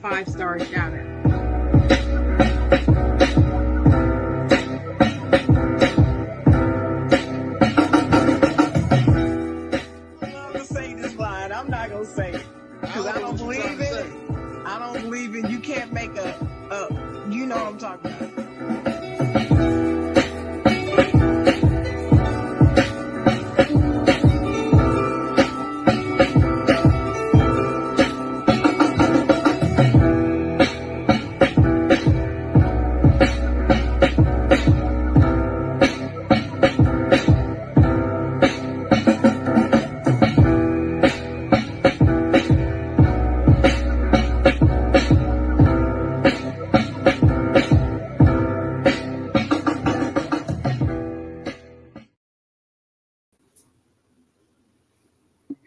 5-star shout out. I'm not gonna say it because I don't believe in it. I don't believe in you can't make you know what I'm talking about.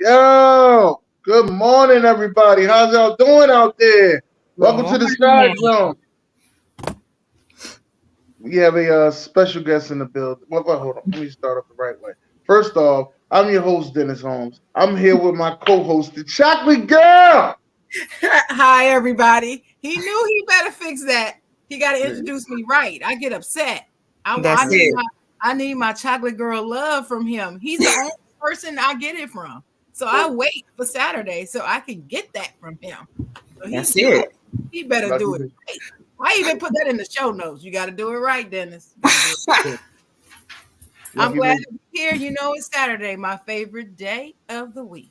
Yo, good morning, everybody. How's y'all doing out there? Welcome to the Sky Zone. We have a special guest in the building. Well, hold on. Let me start off the right way. First off, I'm your host, Dennis Holmes. I'm here with my co-host, the Chocolate Girl. Hi, everybody. He knew he better fix that. He got to introduce me right. I get upset. I need my Chocolate Girl love from him. He's the only person I get it from. So I wait for Saturday so I can get that from him. So That's it. He better do it right. I even put that in the show notes. You got to do it right, Dennis. I'm glad to be here. You know, it's Saturday, my favorite day of the week.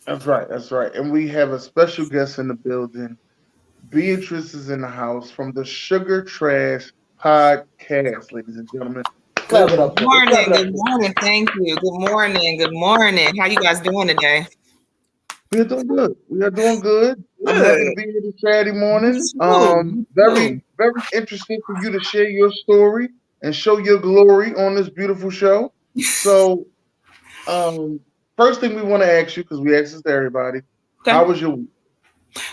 That's right. That's right. And we have a special guest in the building. Beatrice is in the house from the Sugar Trash Podcast, ladies and gentlemen. Good morning. Good morning. Thank you. Good morning. Good morning. How you guys doing today? We are doing good. We are doing good. I'm happy to be here this Saturday morning. Very interesting for you to share your story and show your glory on this beautiful show. So, first thing we want to ask you, because we ask this to everybody, how was your week?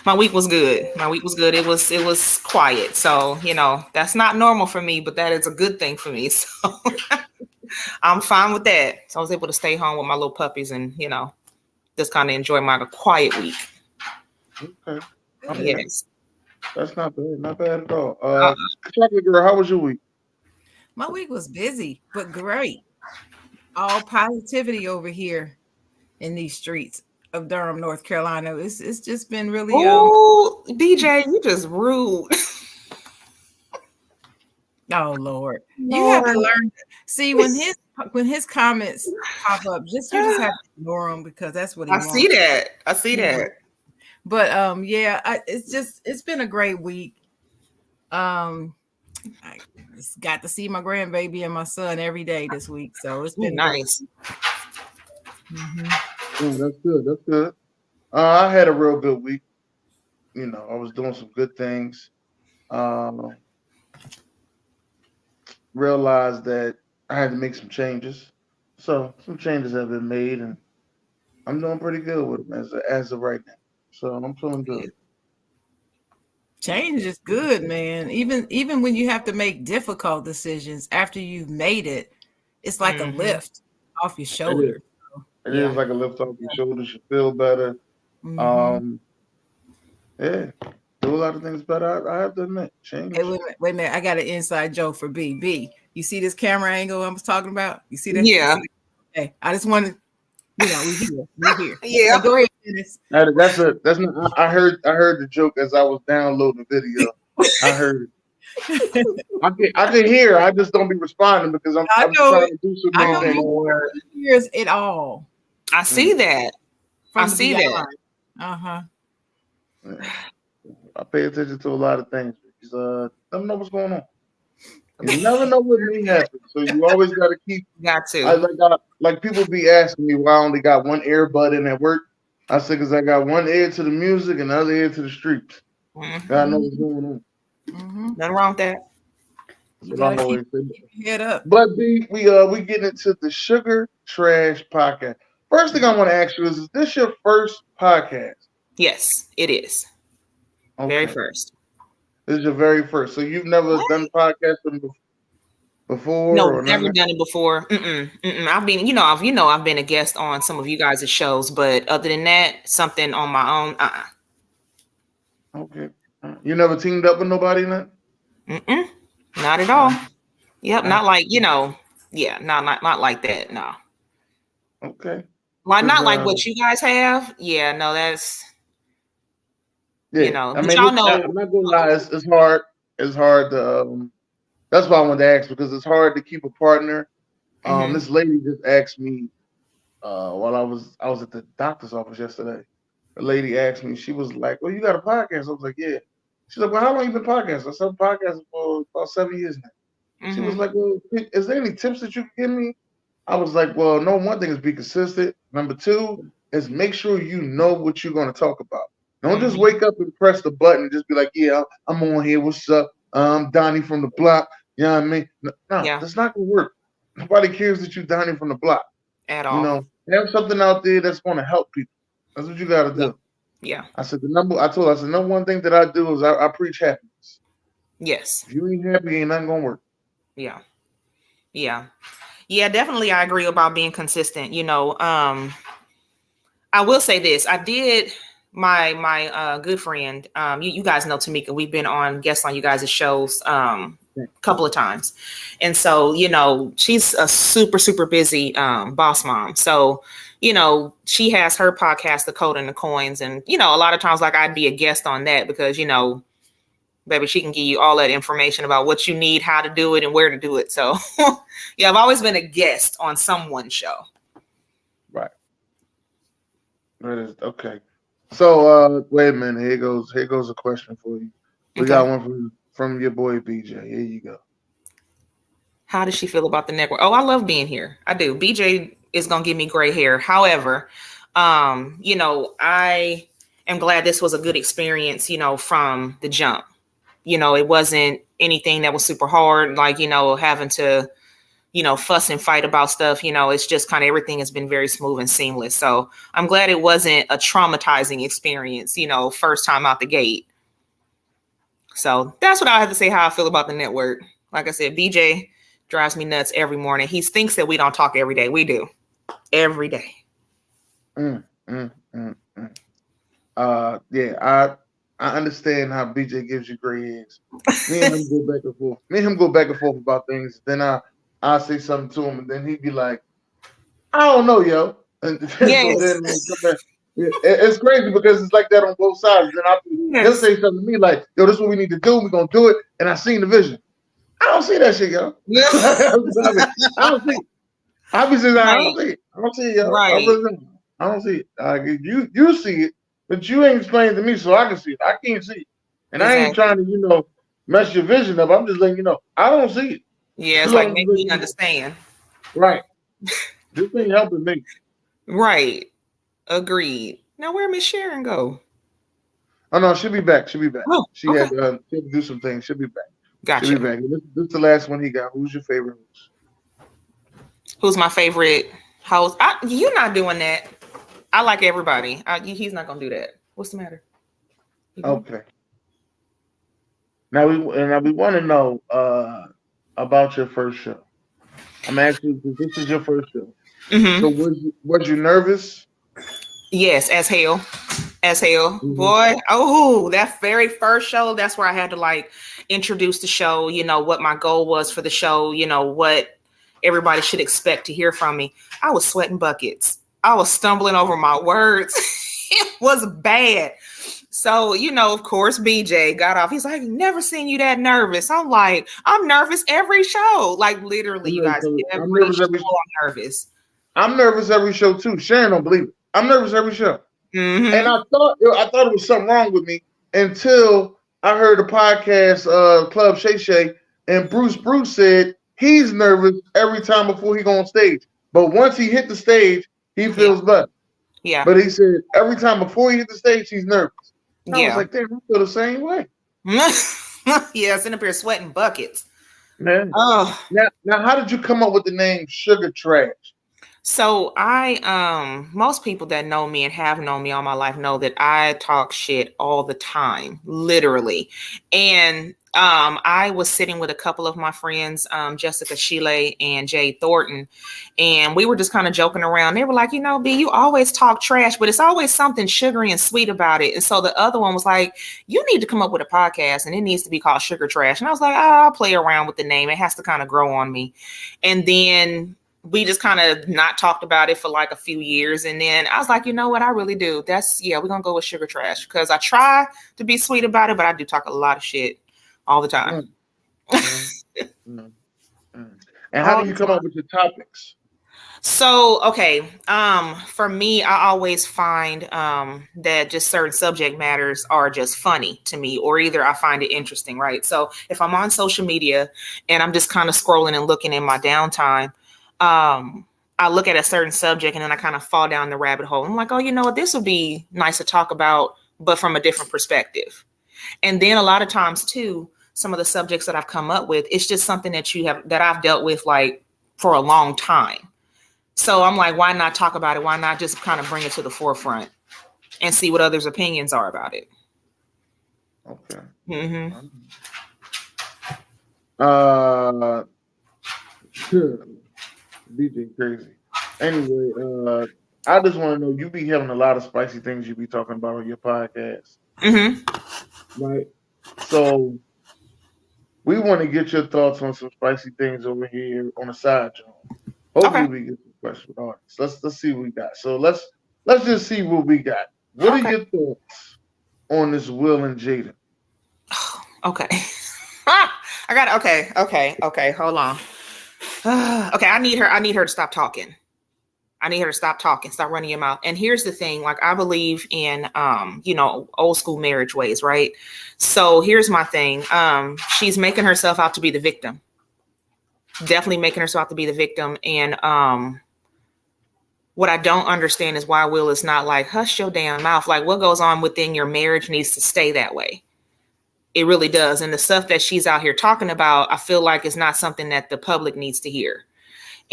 My week was good. It was quiet. So, you know, that's not normal for me, but that is a good thing for me. So I'm fine with that. So I was able to stay home with my little puppies and, you know, just kind of enjoy my quiet week. Okay. Yes. That's not bad. Not bad at all. Chocolate Girl, how was your week? My week was busy, but great. All positivity over here in these streets of Durham, North Carolina. It's just been really Oh, BJ, you just rude. Oh Lord. You have to learn. See, when his comments pop up, you just have to ignore them because that's what he wants. I see that. But it's been a great week. I got to see my grandbaby and my son every day this week, so it's been nice. Oh, that's good. That's good. I had a real good week. You know, I was doing some good things. Realized that I had to make some changes. So some changes have been made, and I'm doing pretty good with them as of right now. So I'm feeling good. Change is good, man. Even when you have to make difficult decisions after you've made it, it's like a lift off your shoulder. It is like a lift off your shoulders. You feel better. Yeah, do a lot of things better. I have to admit, change. Hey, wait a minute. I got an inside joke for BB. You see this camera angle I was talking about? You see that? Yeah. Hey, I just wanted, you know, we're here. Yeah. So go ahead, Dennis. That's not. I heard the joke as I was downloading the video. I heard it. I can hear. I just don't be responding because I'm trying to do something. He hears it all. I see that. I see that. I pay attention to a lot of things because never know what's going on. You never know what may happen, so you always got to keep. Got to. Like people be asking me why I only got one earbud in at work. I said because I got one ear to the music and the other ear to the streets. God knows what's going on. Nothing wrong with that. You gotta keep your head up. But we get into the Sugar Trash Podcast. First thing I want to ask you is this your first podcast? Yes, it is. Okay. Very first. This is your very first. So you've never done podcasting before? No, never done it before. I've been, I've been a guest on some of you guys' shows, but other than that, something on my own. Okay. You never teamed up with nobody, then? Mm-mm, not at all. Yep, not like yeah, not like that. No, Okay. like Because not like what you guys have. Yeah, no, that's yeah, I but mean, y'all know. I'm not gonna lie, it's hard. It's hard to. That's why I wanted to ask because it's hard to keep a partner. Mhm, This lady just asked me while I was at the doctor's office yesterday. A lady asked me, she was like, "Well, you got a podcast?" I was like, "Yeah." She's like, "Well, how long you been podcasting?" I said, "I'm podcasting for about 7 years now." She was mhm, like, "Well, is there any tips that you can give me?" I was like, "Well, no. One thing is be consistent. Number two is make sure you know what you're going to talk about. Don't just mhm. wake up and press the button and just be like, yeah, I'm on here. What's up? I'm Donnie from the block. You know what I mean? No, Yeah, that's not going to work. Nobody cares that you're Donnie from the block. at You all. know, have something out there that's going to help people. That's what you got to Yeah, do." yeah, I told her, I said, number one thing that I do is I preach happiness. yes, If you ain't happy, ain't nothing going to work. yeah, yeah, yeah. Definitely, I agree about being consistent. I will say this. I did my good friend, you guys know Tamika, we've been on guests on you guys' shows a couple of times. And so, she's a super, super busy boss mom. So, she has her podcast, The Code and the Coins. And, a lot of times like I'd be a guest on that because, baby, she can give you all that information about what you need, how to do it, and where to do it. So yeah, I've always been a guest on someone's show. Right. That is okay. So wait a minute. Here goes a question for you. We Okay. got one from your boy BJ. Here you go. How does she feel about the network? Oh, I love being here. I do. BJ is gonna give me gray hair. However, I am glad this was a good experience, from the jump. It wasn't anything that was super hard, like, having to, fuss and fight about stuff. It's just kind of everything has been very smooth and seamless. So I'm glad it wasn't a traumatizing experience, first time out the gate. So that's what I have to say how I feel about the network. Like I said, BJ drives me nuts every morning. He thinks that we don't talk every day. We do every day. Mm, mm, mm, mm. Yeah, I understand how BJ gives you gray hairs. Me and him go back and forth. Me and him go back and forth about things. Then I say something to him, and then he'd be like, "I don't know, yo." And so then Yes. when come back, it's crazy because it's like that on both sides. Then he'll Yes. say something to me like, "Yo, this is what we need to do. We're gonna do it." And I seen the vision. I don't see that shit, yo. I don't see it. Obviously, I don't Right. see it. I don't see it, yo. I Right. really don't. I don't see it. You see it, but you ain't explaining to me so I can see it. I can't see it, and I ain't Exactly. trying to mess your vision up. I'm just letting you know I don't see it. Yeah. It's So like I'm just maybe letting you you know. understand. Right. This ain't helping me. Right. Agreed. Now where Miss Sharon go? Oh no, she'll be back. She'll be back. Oh, okay. She had to do some things. She'll be back. She'll be Gotcha. back. This is the last one he got. Who's your favorite host? Who's my favorite host? You're not doing that. I like everybody. He's not gonna do that. What's the matter? You good? Okay. Now we want to know about your first show. I'm asking you this is your first show. So Mm-hmm. was you nervous? Yes, as hell. As hell. Mm-hmm. Boy. Oh, that very first show, that's where I had to like introduce the show, what my goal was for the show, what everybody should expect to hear from me. I was sweating buckets. I was stumbling over my words. It was bad. So, of course, BJ got off. He's like, never seen you that nervous. I'm like, I'm nervous every show. Like literally, I'm you nervous guys, every, I'm every nervous show every I'm nervous. I'm nervous every show too. Sharon don't believe it. I'm nervous every show. And Mm-hmm. I thought it was something wrong with me until I heard a podcast, Club Shay Shay, and Bruce said he's nervous every time before he go on stage. But once he hit the stage, he Yeah. feels better. Yeah. But he said every time before he hit the stage, he's nervous. I was Yeah. like, damn, I feel the same way. Yeah, sitting up here sweating buckets. Man. Oh, Now how did you come up with the name Sugar Trash? so most people that know me and have known me all my life know that I talk shit all the time, literally. And I was sitting with a couple of my friends, Jessica Sheeley and Jay Thornton, and we were just kind of joking around. They were like, B, you always talk trash, but it's always something sugary and sweet about it. And so the other one was like, you need to come up with a podcast, and it needs to be called Sugar Trash. And I was like, I'll play around with the name. It has to kind of grow on me. And then we just kind of not talked about it for like a few years. And then I was like, you know what? I really do. We're going to go with Sugar Trash, because I try to be sweet about it, but I do talk a lot of shit all the time. And how do you come up with your topics? So, okay. For me, I always find that just certain subject matters are just funny to me, or either I find it interesting, right? So if I'm on social media and I'm just kind of scrolling and looking in my downtime, I look at a certain subject and then I kind of fall down the rabbit hole. I'm like, oh, you know what? This would be nice to talk about, but from a different perspective. And then a lot of times too, some of the subjects that I've come up with, it's just something that I've dealt with like for a long time. So I'm like, why not talk about it? Why not just kind of bring it to the forefront and see what others' opinions are about it? Okay. Mm-hmm. DJ crazy. Anyway, I just want to know, you be having a lot of spicy things you be talking about on your podcast. Mm-hmm. Right. So we want to get your thoughts on some spicy things over here on the side, John. Hopefully we get some questions on it. Let's see what we got. So let's just see what we got. What are your thoughts on this Will and Jada? Okay. I got it. Okay. Hold on. Okay, I need her to stop talking. I need her to stop talking, stop running your mouth. And here's the thing, like I believe in old school marriage ways, right? So here's my thing. She's making herself out to be the victim. Definitely making herself out to be the victim. And what I don't understand is why Will is not like, hush your damn mouth. Like what goes on within your marriage needs to stay that way. It really does. And the stuff that she's out here talking about, I feel like is not something that the public needs to hear.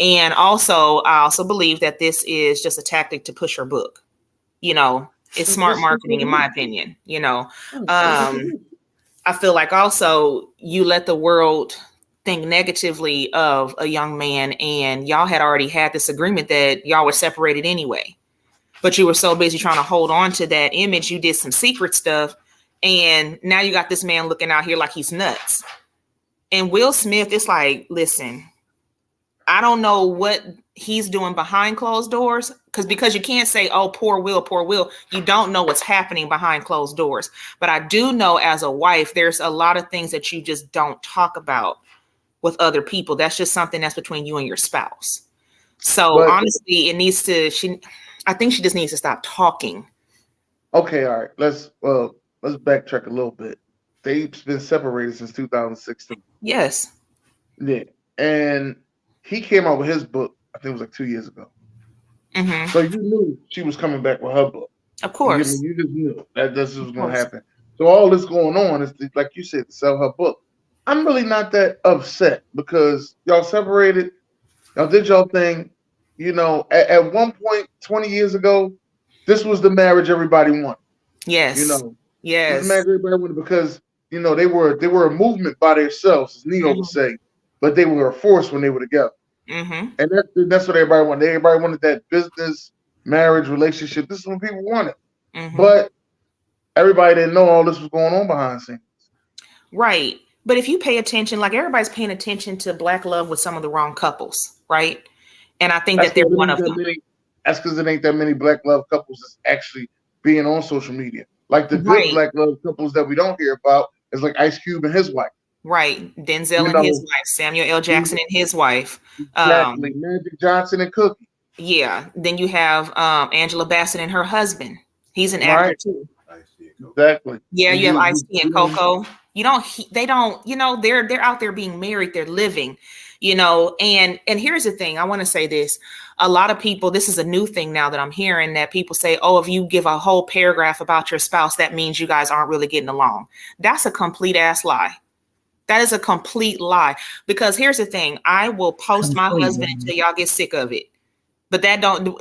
And also, I also believe that this is just a tactic to push her book. It's smart marketing, in my opinion. I feel like also you let the world think negatively of a young man, and y'all had already had this agreement that y'all were separated anyway. But you were so busy trying to hold on to that image, you did some secret stuff. And now you got this man looking out here like he's nuts. And Will Smith is like, listen, I don't know what he's doing behind closed doors, because you can't say, oh, poor Will. You don't know what's happening behind closed doors. But I do know as a wife, there's a lot of things that you just don't talk about with other people. That's just something that's between you and your spouse. So honestly, I think she just needs to stop talking. Okay, all right. Let's backtrack a little bit. They've been separated since 2016. Yes. Yeah. And he came out with his book, I think it was like 2 years ago. Mm-hmm. So you knew she was coming back with her book. Of course. You just knew that this was going to happen. So all this going on is, like you said, to sell her book. I'm really not that upset because y'all separated. Y'all did y'all thing. At one point, 20 years ago, this was the marriage everybody wanted. Yes. Yes. This marriage everybody wanted because, they were a movement by themselves, as Neo would say, but they were a force when they were together. Mm-hmm. And that's what everybody wanted. Everybody wanted that business, marriage, relationship. This is what people wanted. Mm-hmm. But everybody didn't know all this was going on behind the scenes. Right. But if you pay attention, like everybody's paying attention to Black love with some of the wrong couples, right? And I think that they're one of them. That's because there ain't that many Black love couples that's actually being on social media. Like the good Black love couples that we don't hear about is like Ice Cube and his wife. Right. Denzel and his wife, Samuel L. Jackson and his wife. Exactly. Magic Johnson and Cookie. Yeah. Then you have Angela Bassett and her husband. He's an actor too. Exactly. Yeah, you have Ice-T and Coco. They're out there being married, they're living, and here's the thing. I want to say this. A lot of people, this is a new thing now that I'm hearing, that people say, oh, if you give a whole paragraph about your spouse, that means you guys aren't really getting along. That's a complete ass lie. That is a complete lie. Because here's the thing. I will post my husband until y'all get sick of it. But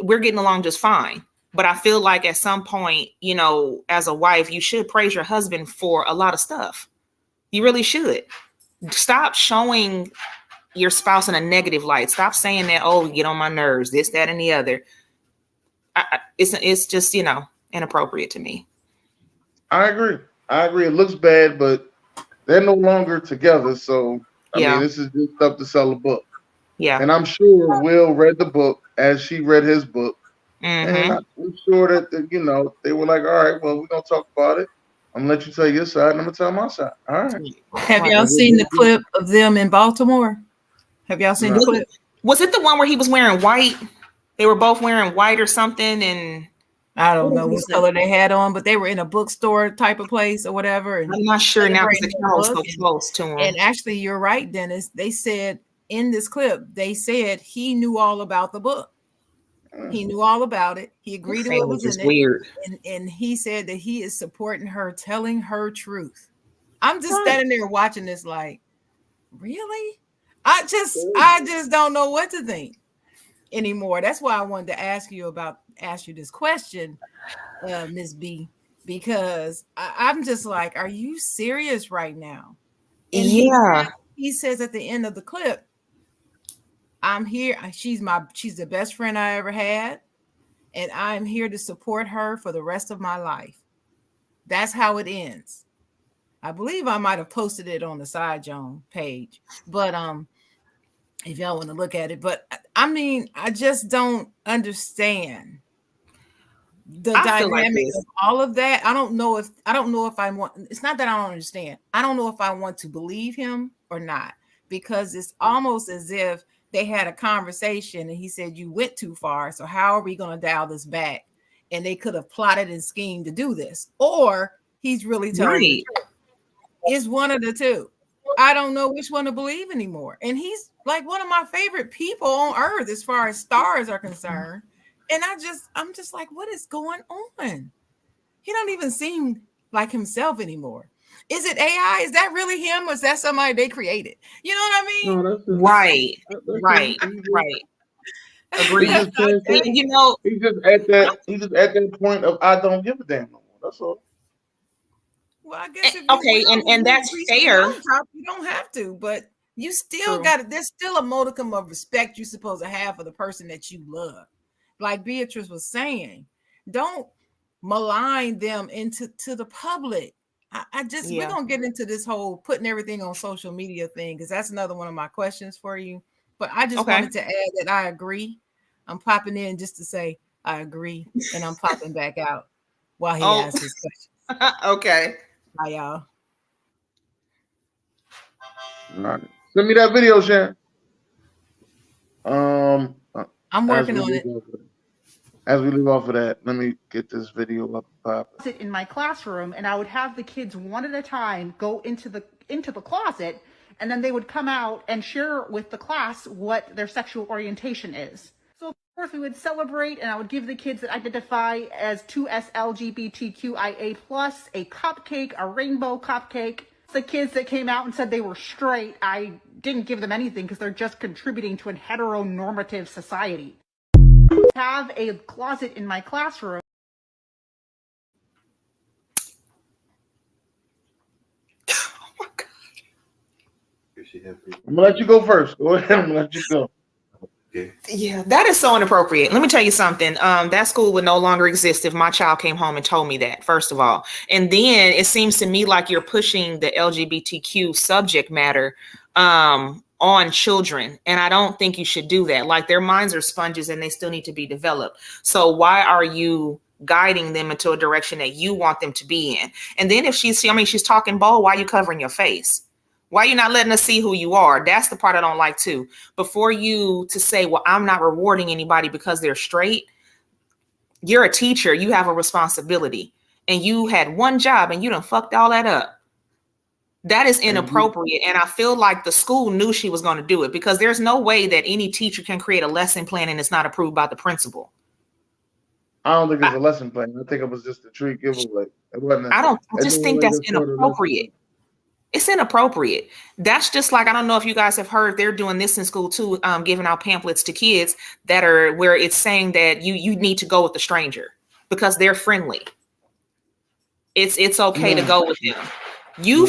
we're getting along just fine. But I feel like at some point, as a wife, you should praise your husband for a lot of stuff. You really should. Stop showing your spouse in a negative light. Stop saying that, oh, get on my nerves, this, that, and the other. It's just, inappropriate to me. I agree. It looks bad, but they're no longer together. So, I mean, this is just stuff to sell a book. Yeah. And I'm sure Will read the book as she read his book. And I'm sure that, they were like, all right, well, we're going to talk about it. I'm going to let you tell your side, and I'm going to tell my side. All right. Have y'all seen the clip of them in Baltimore? Have y'all seen the clip? Was it the one where he was wearing white? They were both wearing white or something, and I don't know what color they had on, but they were in a bookstore type of place or whatever. And I'm not sure now because the camera was so close to him. And actually, you're right, Dennis. They said in this clip, they said he knew all about the book. He knew all about it. He agreed to what was in it. Weird. And he said that he is supporting her, telling her truth. I'm just standing there watching this like, really? I just don't know what to think anymore. That's why I wanted to ask you this question, Ms. B, because I'm just like, are you serious right now? And he says at the end of the clip, I'm here. She's the best friend I ever had, and I'm here to support her for the rest of my life. That's how it ends. I believe I might have posted it on the Side Jawn page, but if y'all want to look at it, but I mean, I just don't understand the dynamic of all of that. I don't know if I want. It's not that I don't understand. I don't know if I want to believe him or not, because it's almost as if they had a conversation and he said, you went too far. So how are we going to dial this back? And they could have plotted and schemed to do this, or he's really telling the truth. It's one of the two. I don't know which one to believe anymore. And he's like one of my favorite people on earth as far as stars are concerned. And I'm just like, what is going on? He don't even seem like himself anymore. Is it AI? Is that really him, or is that somebody they created? You know what I mean? No, right. Agreed. He's just at that point of I don't give a damn no more. That's all. Well, I guess and that's fair. You don't have to, but you still got it. There's still a modicum of respect you're supposed to have for the person that you love. Like Beatrice was saying, don't malign them to the public. We're gonna get into this whole putting everything on social media thing, because that's another one of my questions for you. But I just wanted to add that I agree. I'm popping in just to say I agree, and I'm popping back out while he asks his questions. Okay. Bye, y'all. All right. Send me that video, Sharon. I'm working on it. As we leave off of that, let me get this video up. Sit in my classroom, and I would have the kids one at a time go into the closet, and then they would come out and share with the class what their sexual orientation is. So of course we would celebrate, and I would give the kids that identify as 2S LGBTQIA+, a cupcake, a rainbow cupcake. The kids that came out and said they were straight, I didn't give them anything because they're just contributing to a heteronormative society. Have a closet in my classroom. Oh my God. I'm gonna let you go first. Go ahead. I'm gonna let you go. Yeah, that is so inappropriate. Let me tell you something. That school would no longer exist if my child came home and told me that, first of all. And then it seems to me like you're pushing the LGBTQ subject matter on children. And I don't think you should do that. Like, their minds are sponges and they still need to be developed. So why are you guiding them into a direction that you want them to be in? And then if she's talking bold, why are you covering your face? Why are you not letting us see who you are? That's the part I don't like too. Before you to say, well, I'm not rewarding anybody because they're straight. You're a teacher. You have a responsibility. And you had one job and you done fucked all that up. That is inappropriate. And I feel like the school knew she was going to do it, because there's no way that any teacher can create a lesson plan and it's not approved by the principal. I don't think it's a lesson plan. I think it was just a treat giveaway. It wasn't. I just think that's inappropriate. It's inappropriate. That's just like, I don't know if you guys have heard, they're doing this in school too, giving out pamphlets to kids that are where it's saying that you need to go with the stranger because they're friendly. It's okay to go with them.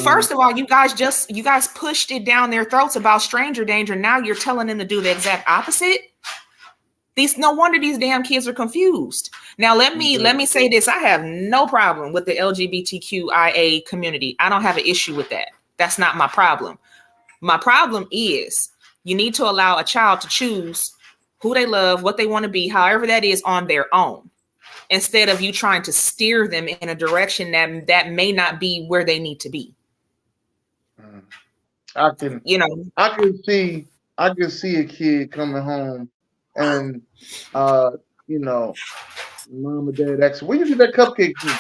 First of all, you guys pushed it down their throats about stranger danger. Now you're telling them to do the exact opposite. No wonder these damn kids are confused. Now let me say this. I have no problem with the LGBTQIA community. I don't have an issue with that. That's not my problem. My problem is you need to allow a child to choose who they love, what they want to be, however that is on their own, instead of you trying to steer them in a direction that may not be where they need to be. I can see a kid coming home and mom and dad ask, where you get that cupcake from?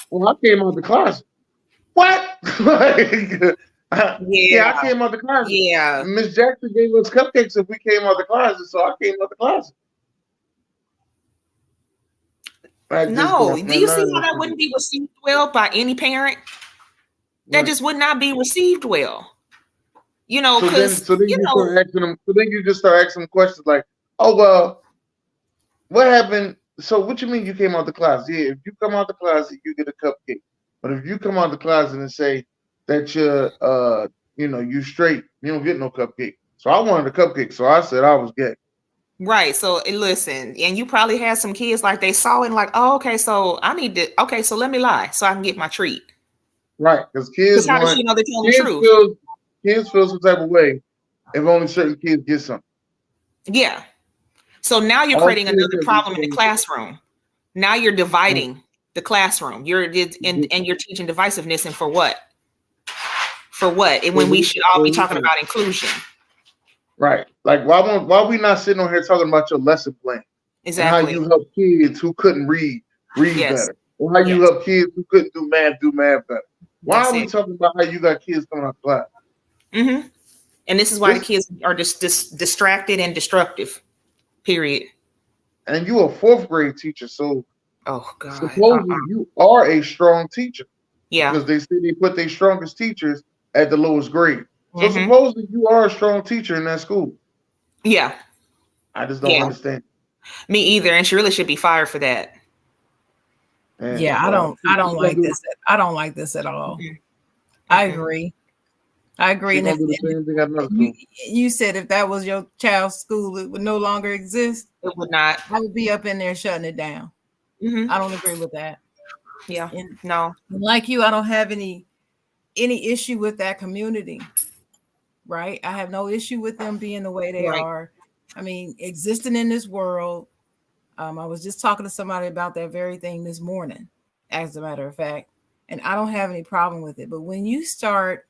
Well, I came out the closet. What? I came out the closet. Yeah. Miss Jackson gave us cupcakes if we came out the closet, so I came out the closet. No, do you see how that wouldn't be received well by any parent? That just would not be received well. Because so then you just start asking them questions like, oh well, what happened? So what you mean you came out the closet? Yeah, if you come out the closet, you get a cupcake. But if you come out the closet and say that you're you straight, you don't get no cupcake. So I wanted a cupcake, so I said I was gay. Right. So listen, and you probably had some kids like they saw it and like, oh, okay, so so let me lie so I can get my treat. Right, because kids how does she know they're telling the truth? Kids feel some type of way if only certain kids get something. Yeah. So now you're creating another problem in the classroom. Now you're dividing the classroom. You're teaching divisiveness, and for what? For what? And when we should all be talking about inclusion. Right. Like why we not sitting on here talking about your lesson plan? Exactly. And how you help kids who couldn't read better. Or how you help kids who couldn't do math better. Why are we talking about how you got kids coming out of class? Mm-hmm. And this is why the kids are just distracted and destructive. Period. And you a 4th grade teacher, so supposedly you are a strong teacher. Yeah. Because they say they put their strongest teachers at the lowest grade. So supposedly you are a strong teacher in that school. Yeah. I just don't understand. Me either, and she really should be fired for that. Yeah, I don't like this. I don't like this at all. Mm-hmm. I agree. And you said if that was your child's school, it would no longer exist. It would not. I would be up in there shutting it down. Mm-hmm. I don't agree with that. Yeah. No. Like you, I don't have any issue with that community. Right? I have no issue with them being the way they are. I mean, existing in this world. I was just talking to somebody about that very thing this morning, as a matter of fact, and I don't have any problem with it. But when you start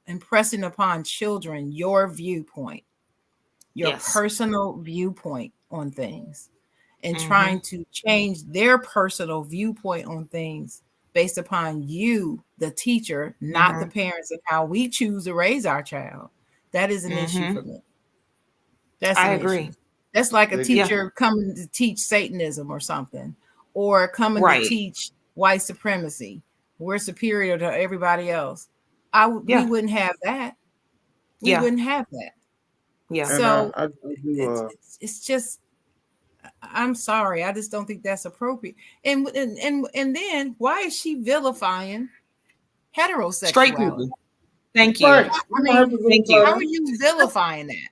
impressing upon children your viewpoint, your personal viewpoint on things, and trying to change their personal viewpoint on things based upon you, the teacher, not the parents, and how we choose to raise our child, that is an issue for me. I agree. Issue. That's like a teacher coming to teach Satanism or something, or coming to teach white supremacy. We're superior to everybody else. We wouldn't have that. We wouldn't have that. Yeah. So it's just, I'm sorry. I just don't think that's appropriate. And then why is she vilifying heterosexuality? Straight people. Thank you. Right. I mean, thank you. How are you vilifying that?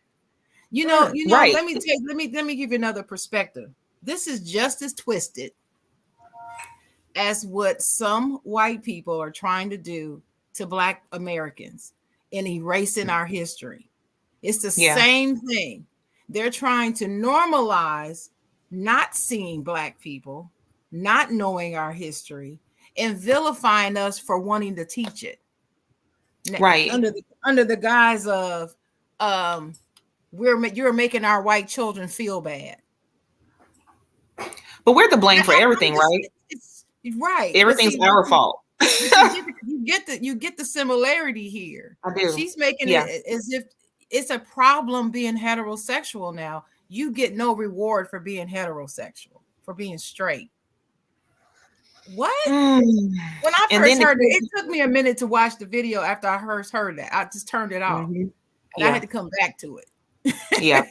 You know, let me give you another perspective. This is just as twisted as what some white people are trying to do to Black Americans in erasing our history. It's the same thing. They're trying to normalize not seeing Black people, not knowing our history, and vilifying us for wanting to teach it. Right. Under the guise of you're making our white children feel bad. But we're to blame for everything, right? It's right. Everything's our fault. you get the similarity here. I do. She's making it as if it's a problem being heterosexual now. You get no reward for being heterosexual, for being straight. What? When I first heard it took me a minute to watch the video after I first heard that. I just turned it off. And I had to come back to it. Yeah.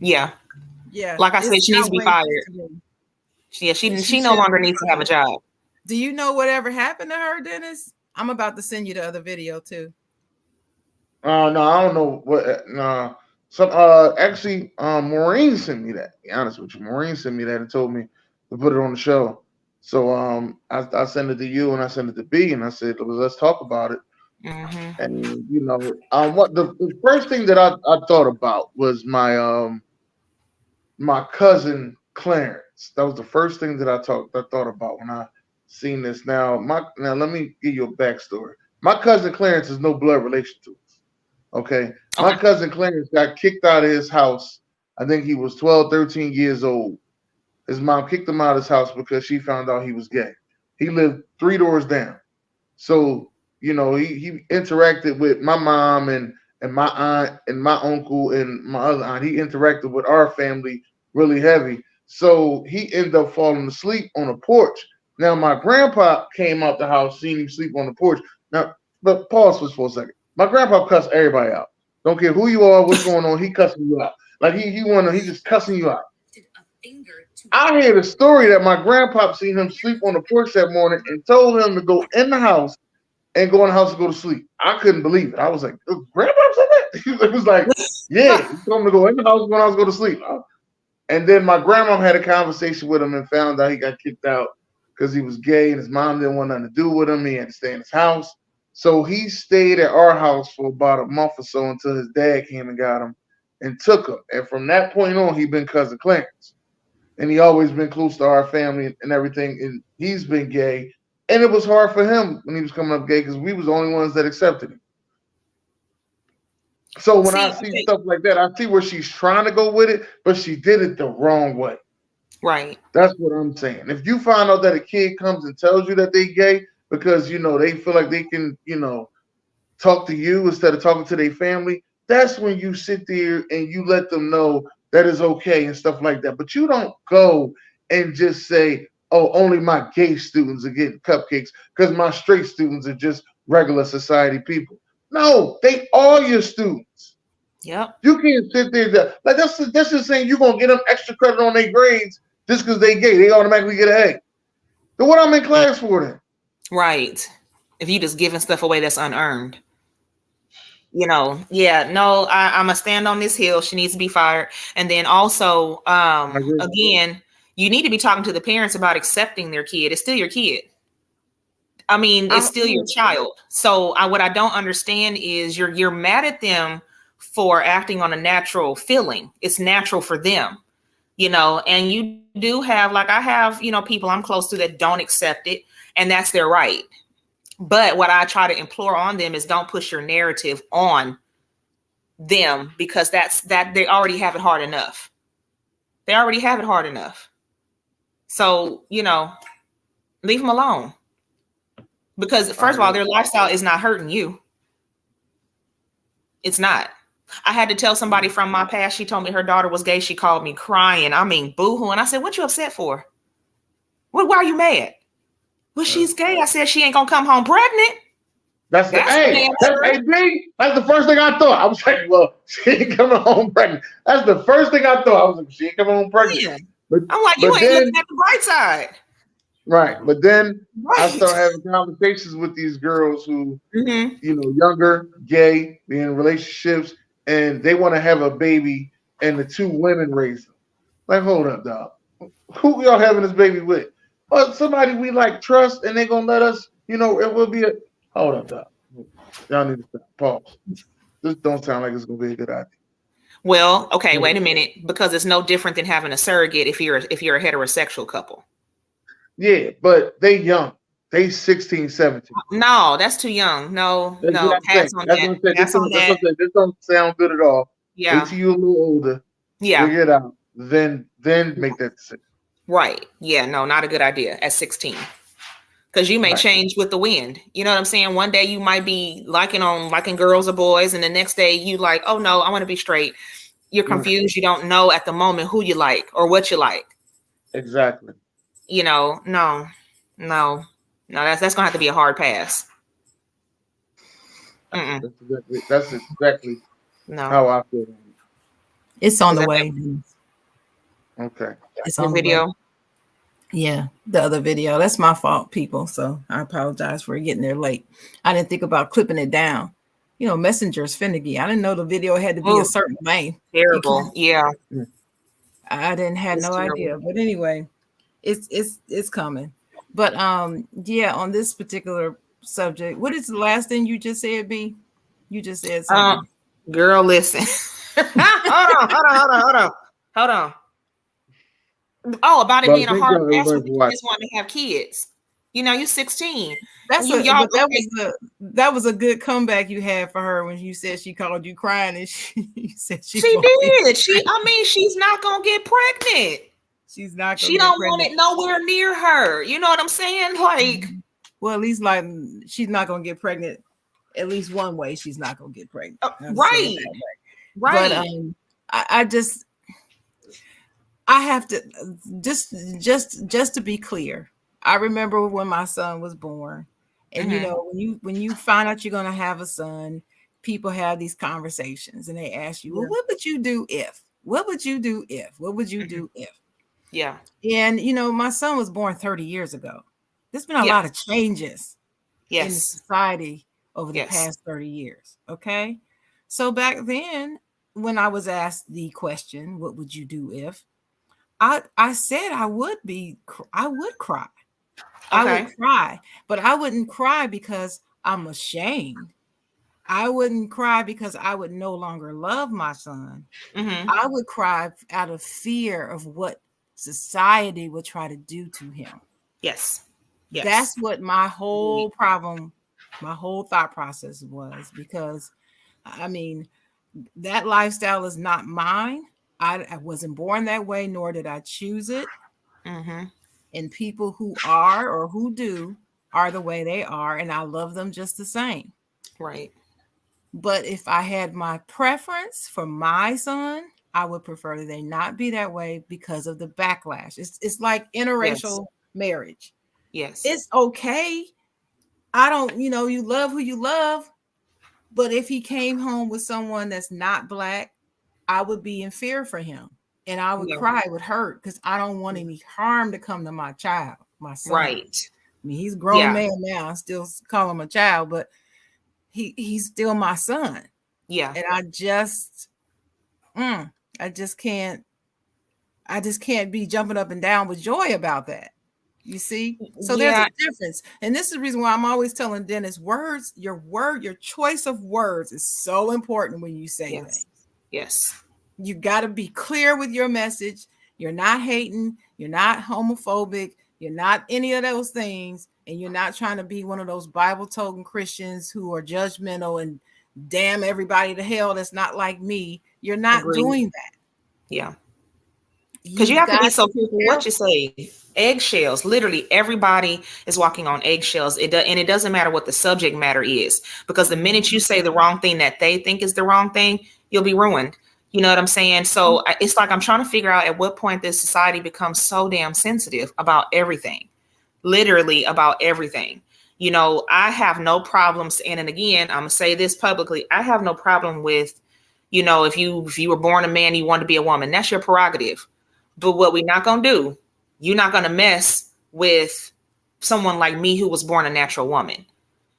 Yeah. Like I said, she needs to be fired. Yeah, she no longer needs to have a job. Do you know whatever happened to her, Dennis? I'm about to send you the other video too. No, I don't know what. No, some actually, Maureen sent me that. To be honest with you, Maureen sent me that and told me to put it on the show. So I sent it to you and I sent it to B and I said, let's talk about it. Mm-hmm. And what the first thing that I thought about was my cousin Clarence. That was the first thing that I thought about when I seen this. Now let me give you a backstory. My cousin Clarence is no blood relation to us. Okay. My cousin Clarence got kicked out of his house. I think he was 12, 13 years old. His mom kicked him out of his house because she found out he was gay. He lived 3 doors down. So, he interacted with my mom and my aunt and my uncle and my other aunt. He interacted with our family really heavy. So he ended up falling asleep on a porch. Now, my grandpa came out the house, seen him sleep on the porch. Now, but pause for a second. My grandpa cussed everybody out. Don't care who you are, what's going on, he cussing you out. Like he just cussing you out. I hear the story that my grandpa seen him sleep on the porch that morning and told him to go in the house and go in the house to go to sleep. I couldn't believe it. I was like, Grandpa said that? It was like, yeah, he told him to go in the house when I was going to sleep. And then my grandma had a conversation with him and found out he got kicked out because he was gay and his mom didn't want nothing to do with him. He had to stay in his house. So he stayed at our house for about a month or so until his dad came and got him and took him. And from that point on, he been cousin Clarence. And he always been close to our family and everything. And he's been gay. And it was hard for him when he was coming up gay because we was the only ones that accepted him. So when I see stuff like that, I see where she's trying to go with it, but she did it the wrong way. Right. That's what I'm saying. If you find out that a kid comes and tells you that they gay because, they feel like they can, talk to you instead of talking to their family, that's when you sit there and you let them know that is okay and stuff like that. But you don't go and just say, oh, only my gay students are getting cupcakes because my straight students are just regular society people. No, they all your students. Yep. You can't sit there like that's just saying you're gonna get them extra credit on their grades just because they gay. They automatically get an A. Then what I'm in class for then? Right. If you just giving stuff away that's unearned. I'm a stand on this hill. She needs to be fired. And then also, again, you need to be talking to the parents about accepting their kid. It's still your kid. I mean, it's still your child. So what I don't understand is you're mad at them for acting on a natural feeling. It's natural for them, and you do have, like I have, people I'm close to that don't accept it, and that's their right. But what I try to implore on them is don't push your narrative on them because that they already have it hard enough. They already have it hard enough. So, leave them alone. Because first of all, their lifestyle is not hurting you. It's not. I had to tell somebody from my past. She told me her daughter was gay. She called me crying. I mean, boo-hoo. And I said, what you upset for? Why are you mad? Well, she's gay. I said, she ain't going to come home pregnant. That's the first thing I thought. I was like, well, she ain't coming home pregnant. That's the first thing I thought. I was like, she ain't coming home pregnant. Yeah. I'm like, you ain't looking at the bright side. Right. But then I start having conversations with these girls who, younger, gay, be in relationships, and they want to have a baby, and the 2 women raise them. Like, hold up, dog. Who y'all having this baby with? Well, somebody we trust, and they gonna let us, it will be hold up, dog. Y'all need to stop. Pause. This don't sound like it's gonna be a good idea. Well, okay, wait a minute, because it's no different than having a surrogate if you're a heterosexual couple. Yeah, but they young. They 16, 17. No, that's too young. No, pass on that. This don't sound good at all. Yeah. Wait till you're a little older. Yeah. Figure it out. Then make that decision. Right. Yeah, no, not a good idea at 16. Because you may change with the wind. You know what I'm saying? One day you might be liking girls or boys, and the next day you like, oh no, I want to be straight. You're confused. Right. You don't know at the moment who you like or what you like. Exactly. No, that's gonna have to be a hard pass. That's exactly how I feel. It's on the way. Okay. It's on the video. Yeah, the other video. That's my fault, people. So I apologize for getting there late. I didn't think about clipping it down. You know, Messenger's finicky. I didn't know the video had to be a Oh, certain length. terrible. Yeah. I didn't have It's no idea. terrible. But anyway, it's coming. But yeah, on this particular subject, what is the last thing you just said, B? You just said something. Girl, listen. Hold on. Oh, about it But being a thank hard y'all pass everybody when for you watching. just want to have kids. You know, you're 16. That's You a y'all but okay. that was a good comeback you had for her when you said she called you crying and you said She won't be did. She's not gonna get pregnant. she's not gonna She get don't want pregnant. it nowhere near her. You know what I'm saying? Like, Well, at least like she's not gonna get pregnant. At least one way she's not gonna get pregnant. right. But Right. I just I have to just to be clear. I remember when my son was born, and you know when you find out you're gonna have a son, people have these conversations and they ask you, well, what would you do if? What would you do if? What would you do if? Yeah. And you know, my son was born 30 years ago. There's been a Yeah. lot of changes in the Yes. society over the Yes. past 30 years. Okay. So back then, when I was asked the question, what would you do if? I said I would cry. I would Okay. cry, but I wouldn't cry because I'm ashamed. I wouldn't cry because I would no longer love my son. I would cry out of fear of what society would try to do to him. Yes. Yes. That's what my whole problem, my whole thought process was, because I mean, that lifestyle is not mine. I wasn't born that way, nor did I choose it. And people who are or who do are the way they are, and I love them just the same. Right. But if I had my preference for my son, I would prefer that they not be that way because of the backlash. It's like interracial marriage. Yes. It's okay. I don't, you know, you love who you love, but if he came home with someone that's not black, I would be in fear for him. And I would cry, it would hurt, because I don't want any harm to come to my child, my son. Right. I mean, he's a grown man now. I still call him a child, but he's still my son. Yeah. And I just can't be jumping up and down with joy about that. You see? So there's a difference. And this is the reason why I'm always telling Dennis, your choice of words is so important when you say things. Yes. You got to be clear with your message. You're not hating. You're not homophobic. You're not any of those things. And you're not trying to be one of those Bible-toting Christians who are judgmental and damn everybody to hell that's not like me. You're not doing that. Yeah. Because you have to be so careful what you say. Eggshells. Literally, everybody is walking on eggshells. And it doesn't matter what the subject matter is. Because the minute you say the wrong thing that they think is the wrong thing, you'll be ruined. You know what I'm saying? So it's like I'm trying to figure out at what point this society becomes so damn sensitive about everything. Literally about everything. You know, I have no problems. And again, I'm going to say this publicly. I have no problem with, you know, if you were born a man, you want to be a woman. That's your prerogative. But what we're not going to do, you're not going to mess with someone like me who was born a natural woman.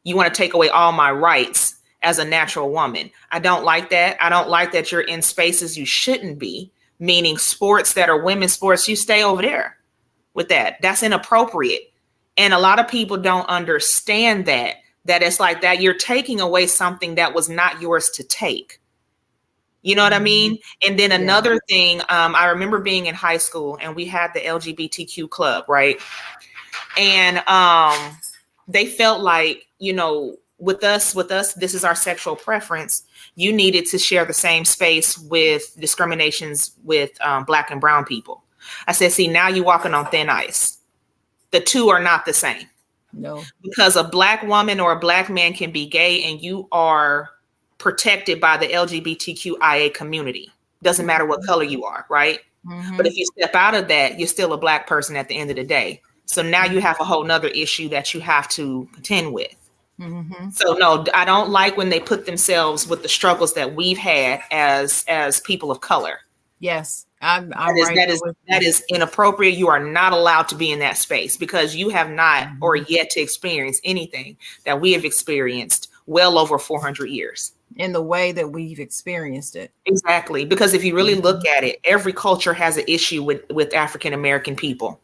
You want to take away all my rights as a natural woman. I don't like that. I don't like that you're in spaces you shouldn't be, meaning sports that are women's sports. You stay over there with that. That's inappropriate. And a lot of people don't understand that it's like that. You're taking away something that was not yours to take. You know what I mean? And then another thing, I remember being in high school and we had the LGBTQ club, right? And they felt like, you know, with us, this is our sexual preference. You needed to share the same space with discriminations with Black and brown people. I said, see, now you're walking on thin ice. The two are not the same. No. Because a Black woman or a Black man can be gay and you are protected by the LGBTQIA community. Doesn't matter what color you are, right? But if you step out of that, you're still a Black person at the end of the day. So now you have a whole nother issue that you have to contend with. So no, I don't like when they put themselves with the struggles that we've had as people of color. Yes, I'm That is right that there is with that you. is inappropriate. You are not allowed to be in that space because you have not or yet to experience anything that we have experienced well over 400 years. In the way that we've experienced it. Exactly. Because if you really look at it, every culture has an issue with African American people.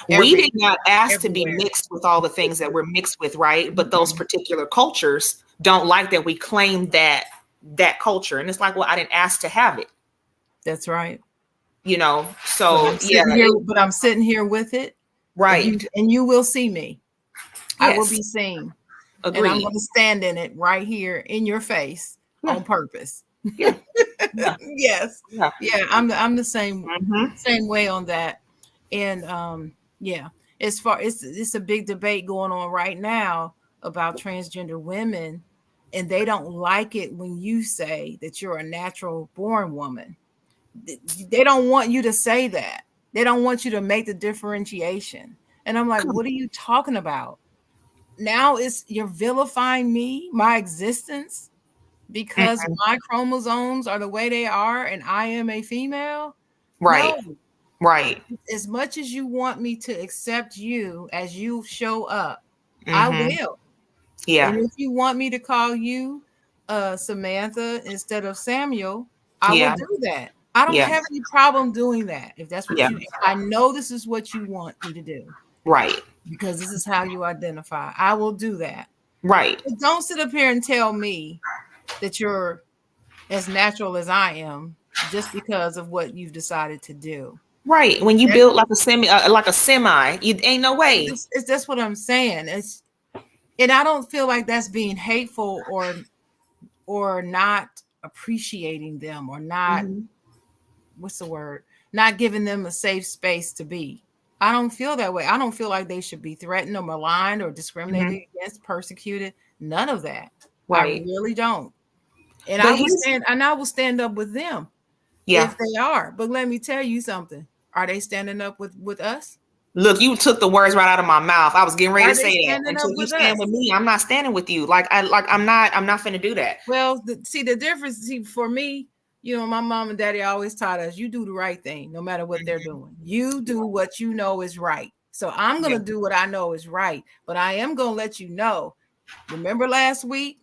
We did not ask to be Everywhere. mixed with all the things that we're mixed with, right? But those particular cultures don't like that we claim that culture. And it's like, well, I didn't ask to have it. That's right. So yeah, But I'm sitting here with it. right. And you will see me. I will Yes. be seen. Agreed. And I'm going to stand in it right here in your face on purpose. Yeah. Yes. Yeah. Yeah. I'm the same Mhm. same way on that. And yeah, as far it's a big debate going on right now about transgender women, and they don't like it when you say that you're a natural born woman. They don't want you to say that. They don't want you to make the differentiation. And I'm like, what are you talking about? Now you're vilifying me, my existence, because my chromosomes are the way they are and I am a female. Right. No. Right. As much as you want me to accept you as you show up, I will. Yeah. And if you want me to call you Samantha instead of Samuel, I will do that. I don't have any problem doing that. If that's what I know this is what you want me to do. Right. Because this is how you identify. I will do that. Right. But don't sit up here and tell me that you're as natural as I am just because of what you've decided to do. Right. When you build like a semi, you ain't no way. That's what I'm saying. And I don't feel like that's being hateful or not appreciating them or not what's the word? Not giving them a safe space to be. I don't feel that way. I don't feel like they should be threatened or maligned or discriminated against, persecuted. None of that. Right. I really don't. And I will stand up with them if they are. But let me tell you something. Are they standing up with us? Look, you took the words right out of my mouth. I was getting ready to say that. Until you stand with me, I'm not standing with you. I'm not finna do that. Well, the difference for me, my mom and daddy always taught us, you do the right thing, no matter what they're doing. You do what you know is right. So I'm going to do what I know is right. But I am going to let you know, remember last week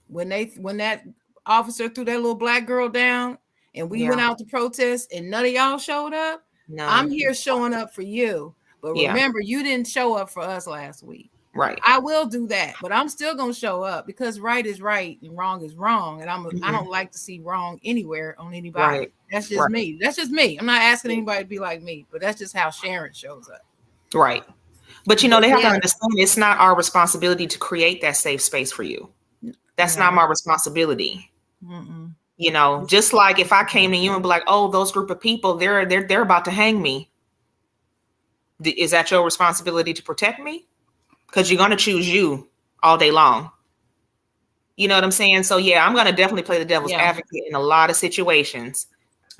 when that officer threw that little black girl down and we went out to protest and none of y'all showed up? No. I'm here showing up for you. But remember, you didn't show up for us last week. Right. I will do that, but I'm still going to show up because right is right and wrong is wrong. And I don't like to see wrong anywhere on anybody. Right. That's just me. That's just me. I'm not asking anybody to be like me, but that's just how Sharon shows up. Right. But they have to understand it's not our responsibility to create that safe space for you. That's not my responsibility. Just like if I came to you and be like, oh, those group of people, they're about to hang me. Is that your responsibility to protect me? Because you're going to choose you all day long. You know what I'm saying? So yeah, I'm going to definitely play the devil's advocate in a lot of situations.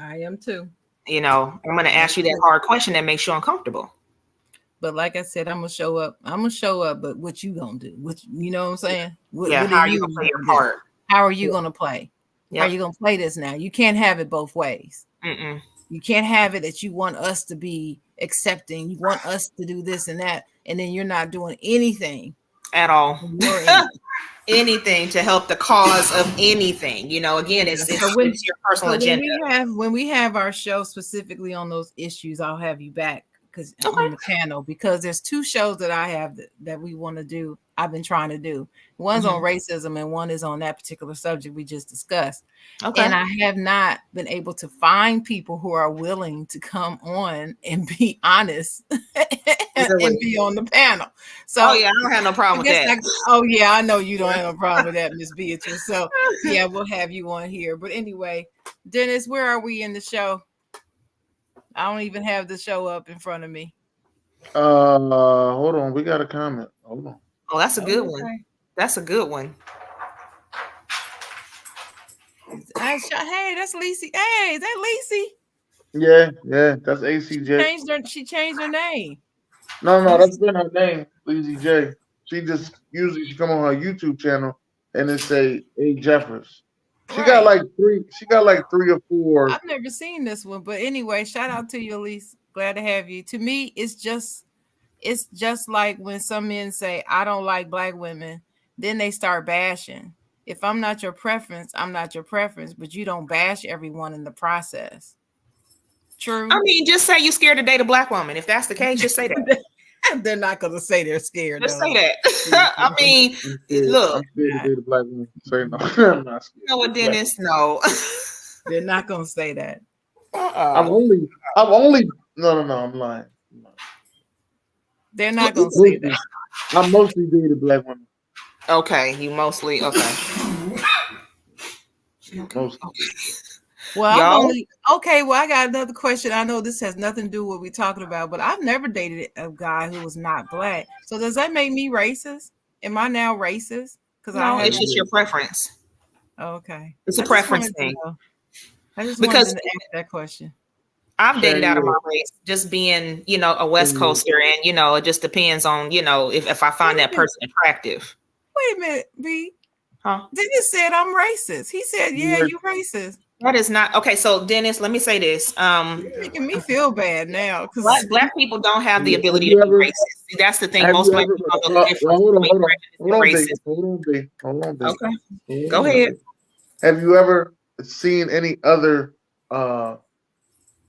I am too. I'm going to ask you that hard question that makes you uncomfortable. But like I said, I'm going to show up. But what you going to do? You know what I'm saying? How are you going to play your part? How are you going to play? Yep. How are you going to play this now? You can't have it both ways. You can't have it that you want us to be accepting. You want us to do this and that. And then you're not doing anything. At all. Anything to help the cause of anything. Again, it's your personal agenda. When we have our show specifically on those issues, I'll have you back on the panel because there's two shows that I have that we want to do. I've been trying to do. One's on racism and one is on that particular subject we just discussed. Okay. And I have not been able to find people who are willing to come on and be honest and be on the panel. So I don't have no problem with that. I know you don't have no problem with that, Miss Beatrice. So we'll have you on here. But anyway, Dennis, where are we in the show? I don't even have the show up in front of me. Hold on. We got a comment. Hold on. Oh, that's a good one. That's a good one. Hey, that's Lacey. Hey, is that Lacey? Yeah, that's ACJ. She changed her name. No, that's been her name, Lacey J. She just usually come on her YouTube channel and it say A Jeffers. She got like three. She got like 3 or 4. I've never seen this one, but anyway, shout out to you, Elise. Glad to have you. To me, it's just like when some men say, I don't like black women, then they start bashing. If I'm not your preference, I'm not your preference, but you don't bash everyone in the process. True. I mean, just say you're scared to date a black woman. If that's the case, just say that. They're not going to say they're scared. Just say that. I mean, look. I'm scared to date a black woman. Say no. I'm not scared. You know what, Dennis? No. They're not going to say that. I'm only. No. I'm lying. They're not going to say that. I mostly dated black women. Okay, you mostly okay. Mostly. Well, I got another question. I know this has nothing to do with what we're talking about, but I've never dated a guy who was not black. So does that make me racist? Am I now racist? No, it's just your preference. Okay. It's a preference thing. I just wanted to ask that question. I've dated out of my race, just being, a West Coaster, and it just depends on, if I find that person attractive. Wait a minute, B. Huh? Dennis said I'm racist. He said, "Yeah, you racist." That is not okay. So, Dennis, let me say this. You're making me feel bad now because black people don't have the ability to be racist. See, that's the thing. Most black people don't know the difference between Hold on. Okay, go ahead. Have you ever seen any other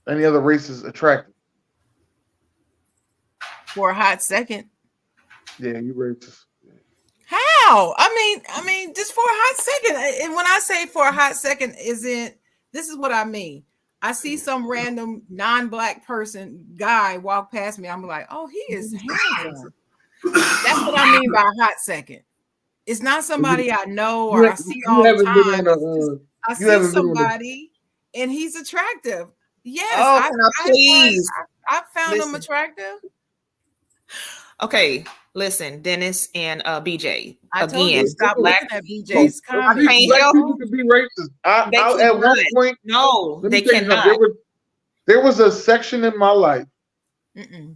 races attractive? For a hot second. Yeah, you racist. How? I mean, just for a hot second. And when I say for a hot second, this is what I mean. I see some random non-black guy walk past me. I'm like, oh, he is handsome. That's what I mean by a hot second. It's not somebody I know or I see all the time. I see somebody and he's attractive. Yes, please. I found him attractive. Okay, listen, Dennis and BJ. I told you stop looking at BJ's comments. Black people can be racist. At one point, no, they cannot. There was a section in my life.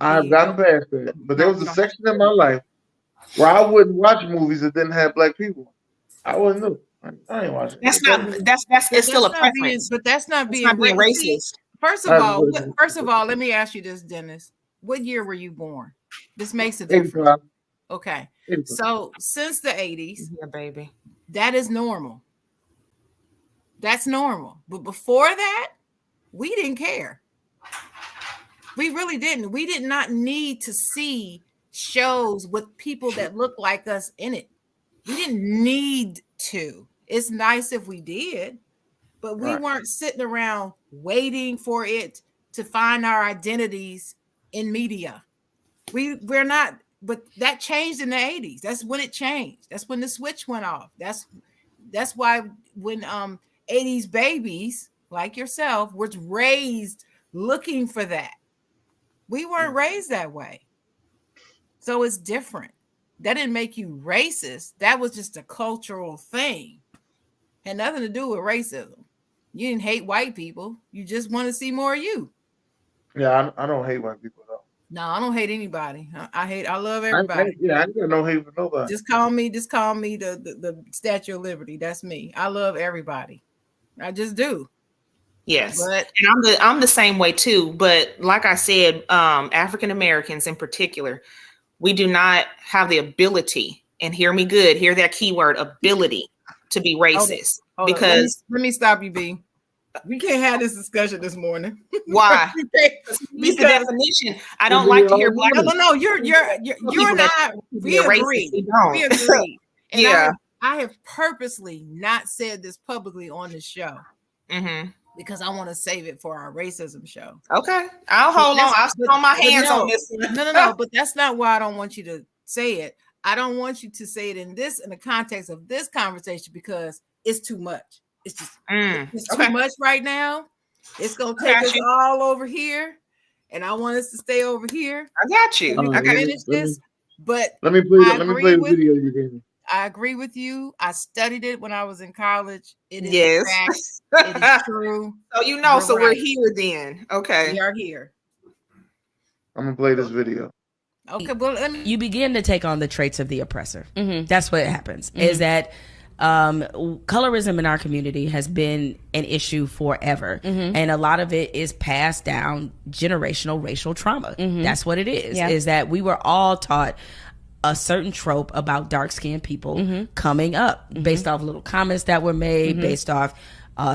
I've gotten past that, but there was a section in my life where I wouldn't watch movies that didn't have black people. I wouldn't do. I ain't watching. That's it's still a preference, but that's not being racist. First of all, let me ask you this, Dennis. What year were you born? This makes a difference. 85. Okay. So since the 80s, yeah, baby, that is normal. That's normal. But before that, we didn't care. We really didn't. We did not need to see shows with people that look like us in it. We didn't need to. It's nice if we did, but we weren't sitting around waiting for it to find our identities in media. We're not, but that changed in the 80s. That's when it changed. That's when the switch went off. That's why when 80s babies like yourself was raised looking for that. We weren't raised that way. So it's different. That didn't make you racist. That was just a cultural thing. Had nothing to do with racism. You didn't hate white people. You just want to see more of you. Yeah, I don't hate white people though. No, I don't hate anybody. I love everybody. I got no hate for nobody. Just call me the Statue of Liberty. That's me. I love everybody. I just do. Yes, and I'm the same way too. But like I said, African Americans in particular, we do not have the ability. And hear me good. Hear that keyword, ability, to be racist. Hold because let me stop you, B. We can't have this discussion this morning. Why? Because the definition. I don't like to hear black. No. You're not. We agree. We agree. And yeah. I have purposely not said this publicly on the show because I want to save it for our racism show. Okay, I'll hold on. I'll stick on my hands on this. No. But that's not why I don't want you to say it. I don't want you to say it in the context of this conversation because it's too much. It's just it's too much right now. It's gonna take us all over here, and I want us to stay over here. I got you. I can finish this, but let me play the video you gave me. I agree with you. I studied it when I was in college. It is facts. It is true. So we're here then. Okay, we are here. I'm gonna play this video. Okay, well, you begin to take on the traits of the oppressor. That's what happens. Is that colorism in our community has been an issue forever. And a lot of it is passed down generational racial trauma. That's what it is, is that we were all taught a certain trope about dark-skinned people coming up based off little comments that were made, based off,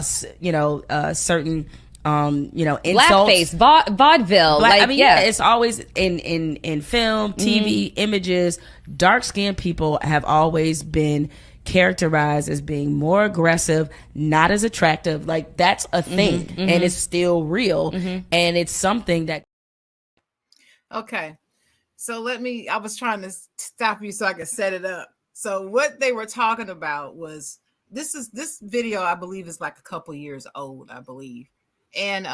certain, insults. Blackface, vaudeville. It's always in film, TV, images. Dark-skinned people have always been characterized as being more aggressive, not as attractive. Like, that's a thing, and it's still real, and it's something that. Okay. So I was trying to stop you so I could set it up. So what they were talking about was, this video, I believe, is like a couple years old, I believe. And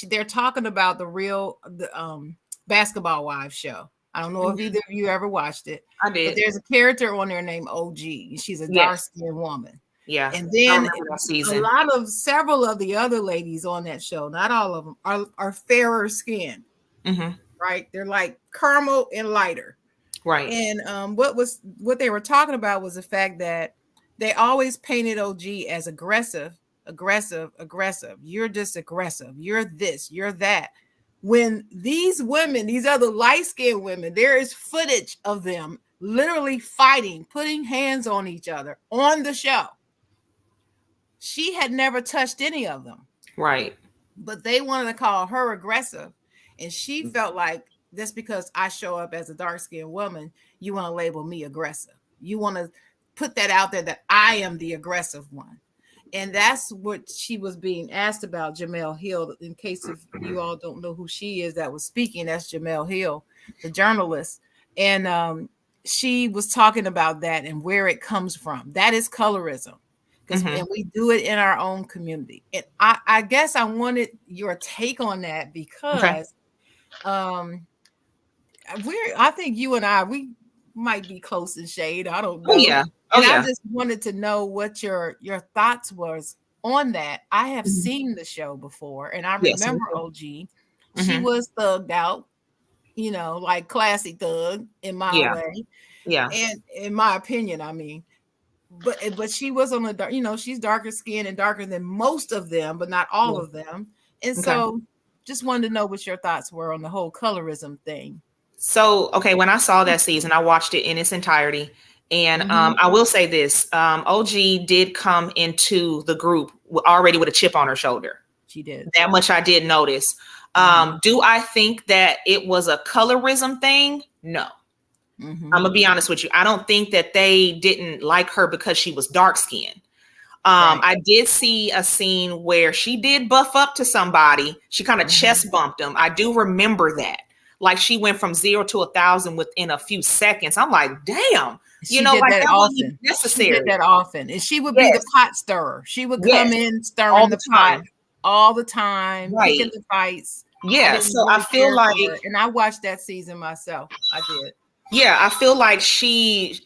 they're talking about the Basketball Wives show. I don't know if either of you ever watched it. I did. But there's a character on there named OG. She's a dark-skinned woman. Yeah. And then several of the other ladies on that show, not all of them, are fairer skinned. Right? They're like caramel and lighter. Right. And what they were talking about was the fact that they always painted OG as aggressive. You're just aggressive. You're this, you're that. When these women, these other light-skinned women, there is footage of them literally fighting, putting hands on each other on the show. She had never touched any of them. Right. But they wanted to call her aggressive. And she felt like, that's because I show up as a dark-skinned woman, you want to label me aggressive. You want to put that out there that I am the aggressive one. And that's what she was being asked about, Jemele Hill. In case if you all don't know who she is that was speaking, that's Jemele Hill, the journalist. And she was talking about that and where it comes from. That is colorism. And we do it in our own community. And I guess I wanted your take on that because I think you and we might be close in shade. I don't know. I just wanted to know what your thoughts was on that. I have seen the show before, and I remember OG. She was thugged out, like classy thug in my way. Yeah. And in my opinion, I mean, but she was on the dark, she's darker skinned and darker than most of them, but not all of them. And so just wanted to know what your thoughts were on the whole colorism thing. So, when I saw that season, I watched it in its entirety. And I will say this, OG did come into the group already with a chip on her shoulder. She did. That much I did notice. Do I think that it was a colorism thing? No. I'm going to be honest with you. I don't think that they didn't like her because she was dark skinned. I did see a scene where she did buff up to somebody. She kind of chest bumped them. I do remember that. Like, she went from 0 to 1,000 within a few seconds. I'm like, damn. She did that often. Necessary. She did that often. And she would be the pot stirrer. She would come in stirring the pot all the time, picking the fights. Yeah. So I feel like, and I watched that season myself. I did. Yeah, I feel like she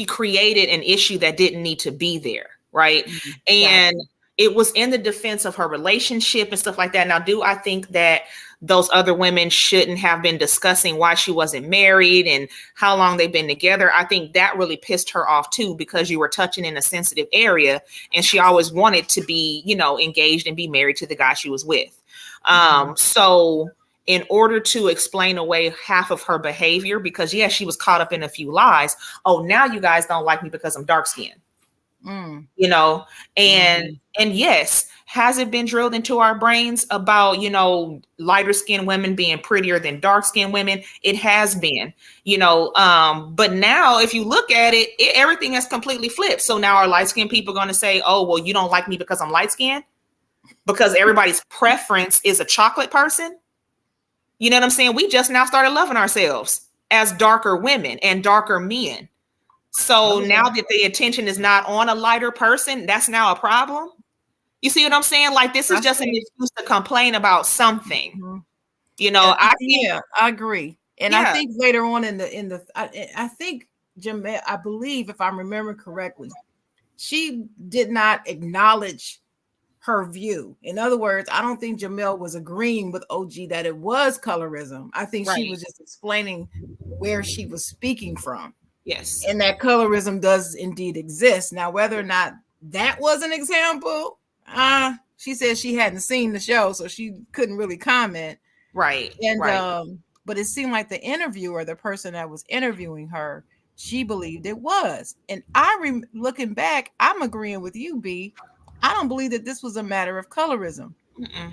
created an issue that didn't need to be there, right? And it was in the defense of her relationship and stuff like that. Now, do I think that those other women shouldn't have been discussing why she wasn't married and how long they've been together? I think that really pissed her off too, because you were touching in a sensitive area and she always wanted to be, engaged and be married to the guy she was with. So in order to explain away half of her behavior, because she was caught up in a few lies. Oh, now you guys don't like me because I'm dark skinned, and yes, has it been drilled into our brains about, lighter skinned women being prettier than dark skinned women? It has been, but now if you look at it, everything has completely flipped. So now are light skinned people going to say, oh, well, you don't like me because I'm light skinned? Because everybody's preference is a chocolate person? You know what I'm saying? We just now started loving ourselves as darker women and darker men. So now that the attention is not on a lighter person, that's now a problem. You see what I'm saying? Like, this is just an excuse to complain about something. I agree. And I think later on I think Jemele, I believe, if I remember correctly, she did not acknowledge her view. In other words, I don't think Jemele was agreeing with OG that it was colorism. I think she was just explaining where she was speaking from. Yes. And that colorism does indeed exist. Now, whether or not that was an example, she said she hadn't seen the show, so she couldn't really comment. Right. And right. But it seemed like the interviewer, the person that was interviewing her, she believed it was. And looking back, I'm agreeing with you, B. I don't believe that this was a matter of colorism.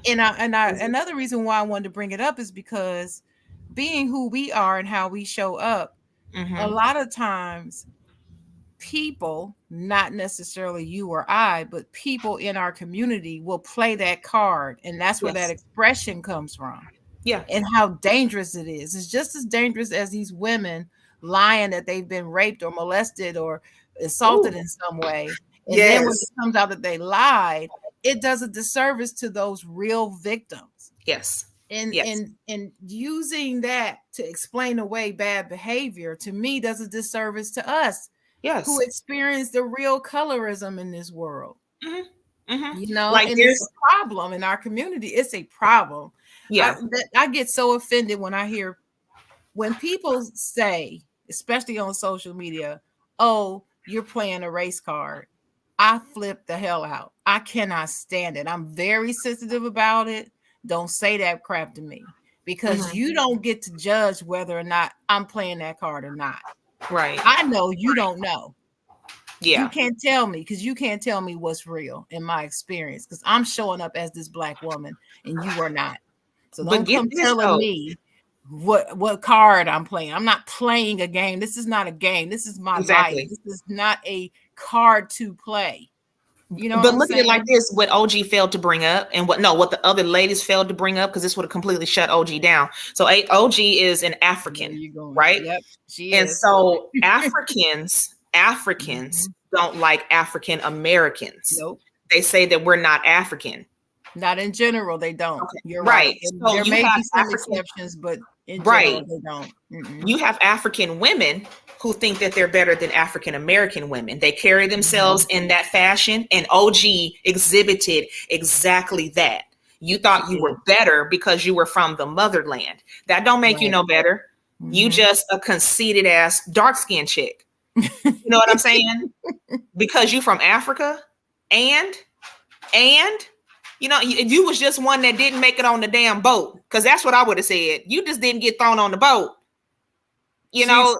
And another reason why I wanted to bring it up is because being who we are and how we show up, a lot of times people, not necessarily you or I, but people in our community will play that card. And that's where that expression comes from. Yeah. And how dangerous it is. It's just as dangerous as these women lying that they've been raped or molested or assaulted in some way. And then when it comes out that they lied, it does a disservice to those real victims. Yes. And using that to explain away bad behavior, to me, does a disservice to us who experience the real colorism in this world. You know, like and it's a problem in our community. It's a problem. Yeah. I get so offended when people say, especially on social media, oh, you're playing a race card. I flip the hell out. I cannot stand it. I'm very sensitive about it. Don't say that crap to me, because you don't get to judge whether or not I'm playing that card or not. Right. I know you don't know. Yeah. You can't tell me, because you can't tell me what's real in my experience, because I'm showing up as this Black woman and you are not. So don't come telling me what card I'm playing. I'm not playing a game. This is not a game. This is my life. This is not a card to play. You know, but look at it like this: what OG failed to bring up, and what the other ladies failed to bring up, because this would have completely shut OG down. So OG is an African, right? Yep, she and is. So Africans don't like African Americans. Nope. They say that we're not African. Not in general, they don't. Okay. You're right. So there may be some exceptions, but in general, they don't. You have African women who think that they're better than African American women. They carry themselves in that fashion, and OG exhibited exactly that. You thought you were better because you were from the motherland. That don't make you no better. You just a conceited ass dark-skinned chick. You know what I'm saying? Because you from Africa, and you know, you was just one that didn't make it on the damn boat, because that's what I would have said. You just didn't get thrown on the boat. You know,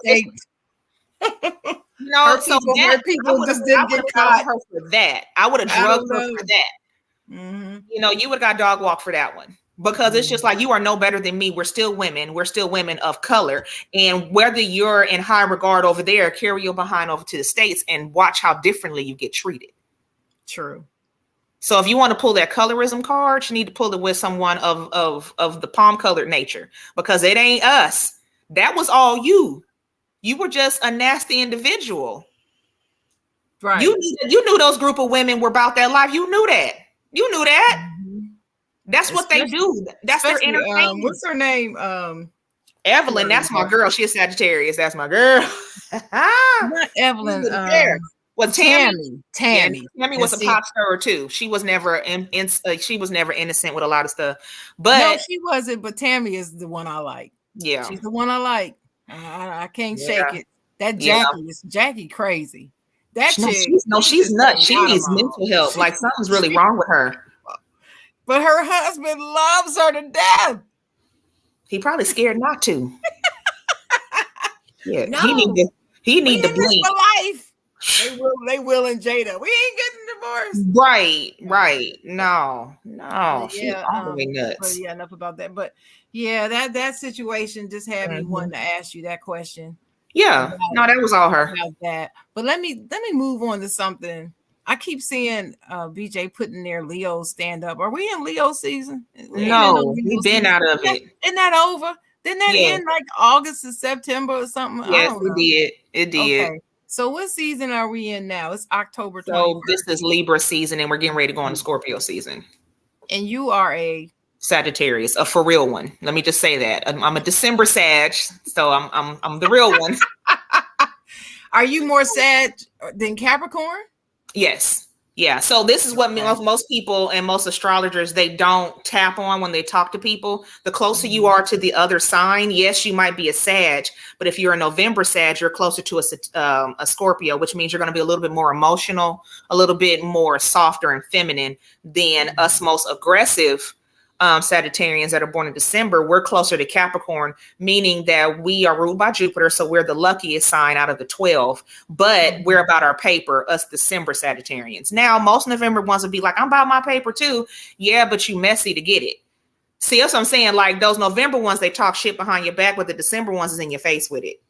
no, so people just didn't get caught. Her for that. I would have drugged her for that. You know, you would have got dog walk for that one, because it's just like, you are no better than me. We're still women. We're still women of color. And whether you're in high regard over there, carry your behind over to the States and watch how differently you get treated. True. So if you want to pull that colorism card, you need to pull it with someone of the palm colored nature, because it ain't us. That was all you. You were just a nasty individual. Right. You knew those group of women were about that life. You knew that. You knew that. That's what they do. That's their entertainment. What's her name? Evelyn. That's my girl. She's Sagittarius. That's my girl. Not Evelyn. Was Tammy. Tammy was a pop star too. She was never she was never innocent with a lot of stuff. But no, she wasn't. But Tammy is the one I like. Yeah, she's the one I like. I can't shake it. That Jackie is Jackie crazy. That chick. She's nuts. She needs mental health. Like, something's really wrong with her. But her husband loves her to death. He probably scared not to. Yeah, no. He need to blink. For life. They will and Jada. We ain't getting divorced. Right. No. She's all the way nuts. But yeah, enough about that. But yeah, that situation just had me wanting to ask you that question. Yeah. No, that was all her. About that. But let me move on to something. I keep seeing BJ putting their Leo stand up. Are we in Leo season? No, we've been out of it. Isn't that over? Didn't that end like August or September or something? Yes, it did. Okay. So what season are we in now? It's October 21st. So this is Libra season, and we're getting ready to go into Scorpio season. And you are a Sagittarius, a for real one. Let me just say that. I'm a December Sag, so I'm the real one. Are you more Sag than Capricorn? Yes. Yeah. So this is what most people and most astrologers, they don't tap on when they talk to people. The closer you are to the other sign, yes, you might be a Sag, but if you're a November Sag, you're closer to a Scorpio, which means you're going to be a little bit more emotional, a little bit more softer and feminine than us most aggressive Sagittarians that are born in December. We're closer to Capricorn, meaning that we are ruled by Jupiter. So we're the luckiest sign out of the 12, but we're about our paper, us December Sagittarians. Now, most November ones would be like, I'm about my paper too. Yeah, but you messy to get it. See, that's what I'm saying. Like those November ones, they talk shit behind your back, but the December ones is in your face with it.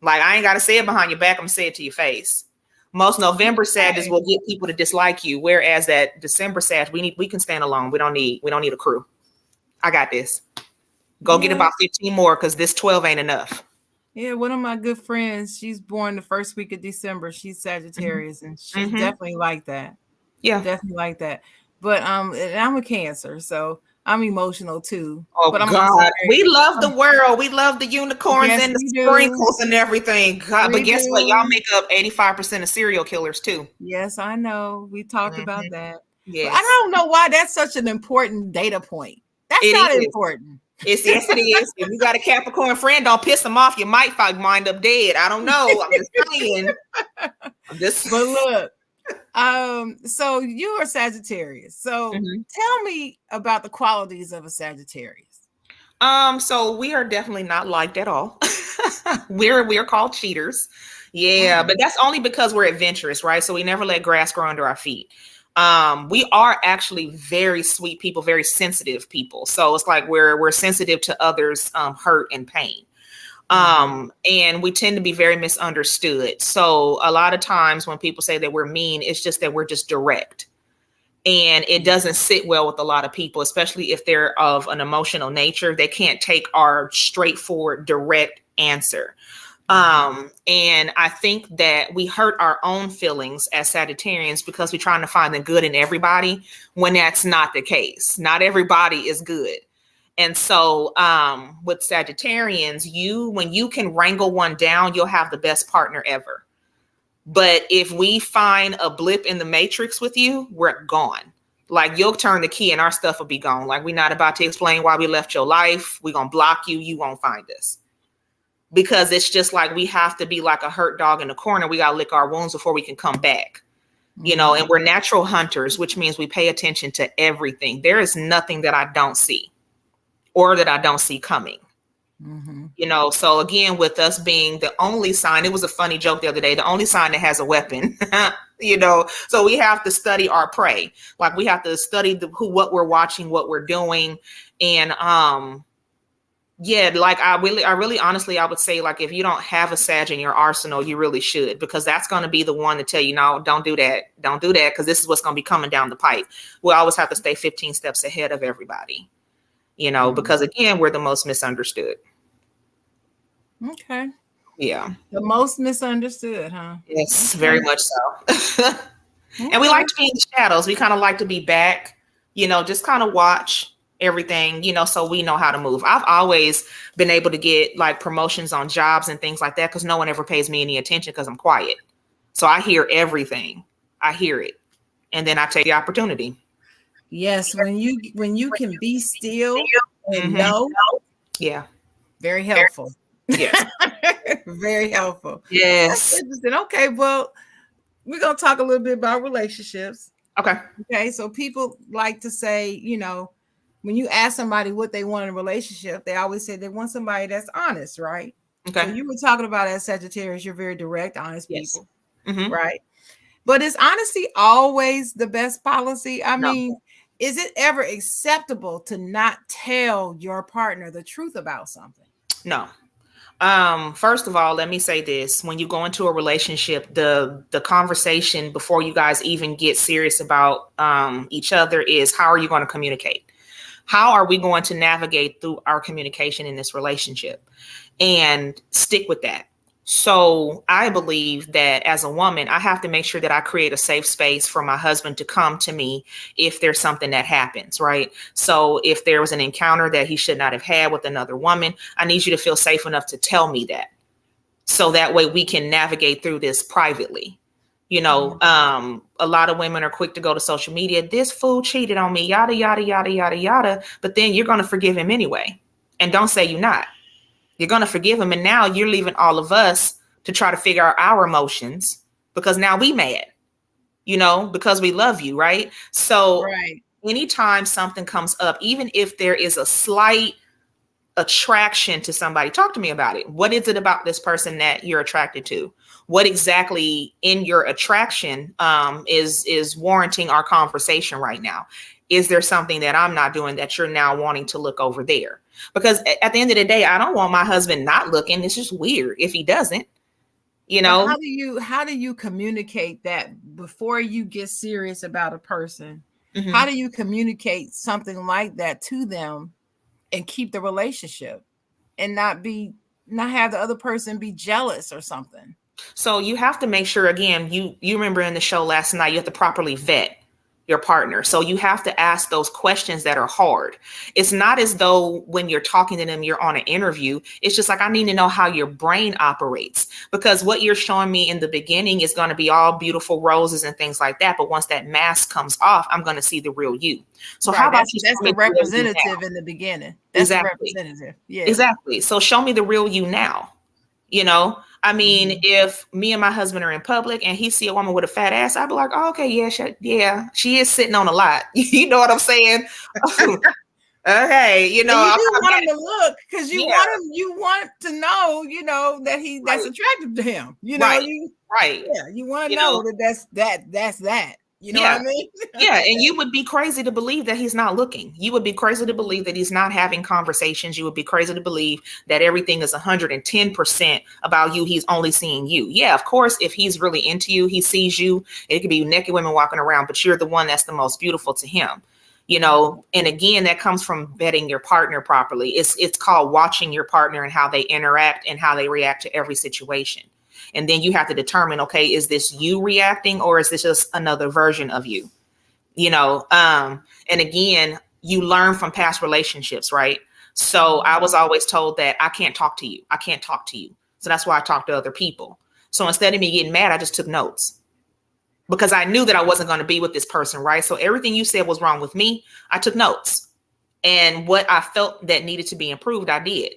Like, I ain't got to say it behind your back. I'm going to say it to your face. Most November Sagittarians will get people to dislike you, whereas that December Sagittarians, we can stand alone. We don't need a crew. I got this. Go get about 15 more because this 12 ain't enough. Yeah, one of my good friends, she's born the first week of December. She's Sagittarius, and she's definitely like that. Yeah, definitely like that. But and I'm a Cancer, so I'm emotional too. Oh, but I'm God, we love the world. We love the unicorns and the sprinkles and everything. God, but guess what? Y'all make up 85% of serial killers too. Yes, I know. We talked about that. Yes. But I don't know why that's such an important data point. That's not important. Yes, it is. If you got a Capricorn friend, don't piss them off. You might wind up dead. I don't know. I'm just saying. But look. So you are Sagittarius. So tell me about the qualities of a Sagittarius. So we are definitely not liked at all. We're called cheaters. Yeah, but that's only because we're adventurous, right? So we never let grass grow under our feet. We are actually very sweet people, very sensitive people. So it's like we're sensitive to others' hurt and pain. And we tend to be very misunderstood. So a lot of times when people say that we're mean, it's just that we're just direct. And it doesn't sit well with a lot of people, especially if they're of an emotional nature. They can't take our straightforward, direct answer. And I think that we hurt our own feelings as Sagittarians because we're trying to find the good in everybody when that's not the case. Not everybody is good. And so with Sagittarians, when you can wrangle one down, you'll have the best partner ever. But if we find a blip in the matrix with you, we're gone. Like you'll turn the key and our stuff will be gone. Like we're not about to explain why we left your life. We're going to block you. You won't find us. Because it's just like we have to be like a hurt dog in the corner. We got to lick our wounds before we can come back. You know, and we're natural hunters, which means we pay attention to everything. There is nothing that I don't see or that I don't see coming. You know, so again, with us being the only sign, it was a funny joke the other day, the only sign that has a weapon, you know, so we have to study our prey. Like we have to study what we're watching, what we're doing. And yeah, like I really honestly, I would say like if you don't have a Sag in your arsenal, you really should, because that's going to be the one to tell you, no, don't do that. Don't do that. Because this is what's going to be coming down the pipe. We always have to stay 15 steps ahead of everybody, you know, because again, we're the most misunderstood. Okay. Yeah. The most misunderstood, huh? Yes, very much so. And we like to be in the shadows. We kind of like to be back, you know, just kind of watch everything, you know, so we know how to move. I've always been able to get like promotions on jobs and things like that because no one ever pays me any attention because I'm quiet. So I hear everything. I hear it. And then I take the opportunity. Yes, when you can be still and know. Yeah. Very helpful. Yes. Very helpful. Yes. That's interesting. Okay, well, we're going to talk a little bit about relationships. Okay, so people like to say, you know, when you ask somebody what they want in a relationship, they always say they want somebody that's honest, right? Okay. So you were talking about as Sagittarius, you're very direct, honest people, right? But is honesty always the best policy? I mean, is it ever acceptable to not tell your partner the truth about something? No. First of all, let me say this. When you go into a relationship, the conversation before you guys even get serious about each other is, how are you going to communicate? How are we going to navigate through our communication in this relationship? And stick with that. So I believe that as a woman, I have to make sure that I create a safe space for my husband to come to me if there's something that happens, right? So if there was an encounter that he should not have had with another woman, I need you to feel safe enough to tell me that. So that way we can navigate through this privately. You know, a lot of women are quick to go to social media. This fool cheated on me, yada, yada, yada, yada, yada. But then you're going to forgive him anyway. And don't say you're not. You're going to forgive him. And now you're leaving all of us to try to figure out our emotions because now we mad, you know, because we love you. Right. So anytime something comes up, even if there is a slight attraction to somebody, talk to me about it. What is it about this person that you're attracted to? What exactly in your attraction is warranting our conversation right now? Is there something that I'm not doing that you're now wanting to look over there? Because at the end of the day, I don't want my husband not looking. It's just weird if he doesn't, you know. But how do you communicate that before you get serious about a person? How do you communicate something like that to them and keep the relationship and not have the other person be jealous or something? So you have to make sure, again, you remember in the show last night, you have to properly vet your partner. So you have to ask those questions that are hard. It's not as though when you're talking to them, you're on an interview. It's just like, I need to know how your brain operates, because what you're showing me in the beginning is going to be all beautiful roses and things like that. But once that mask comes off, I'm going to see the real you. So how about that's the representative in the beginning? That's exactly. The representative. Yeah, exactly. So show me the real you now. You know, I mean, if me and my husband are in public and he see a woman with a fat ass, I'd be like, oh, okay, yeah, she is sitting on a lot. You know what I'm saying? Okay, you know, and you do want him to look because you want to know, you know, that that's attractive to him. You know, you want to know that that's that. You know what I mean? Yeah, and you would be crazy to believe that he's not looking. You would be crazy to believe that he's not having conversations. You would be crazy to believe that everything is 110% about you. He's only seeing you. Yeah, of course, if he's really into you, he sees you. It could be naked women walking around, but you're the one that's the most beautiful to him. You know, and again, that comes from vetting your partner properly. It's called watching your partner and how they interact and how they react to every situation. And then you have to determine, okay, is this you reacting or is this just another version of you? You know, and again, you learn from past relationships, right? So I was always told that I can't talk to you. I can't talk to you. So that's why I talk to other people. So instead of me getting mad, I just took notes because I knew that I wasn't going to be with this person, right? So everything you said was wrong with me. I took notes, and what I felt that needed to be improved, I did.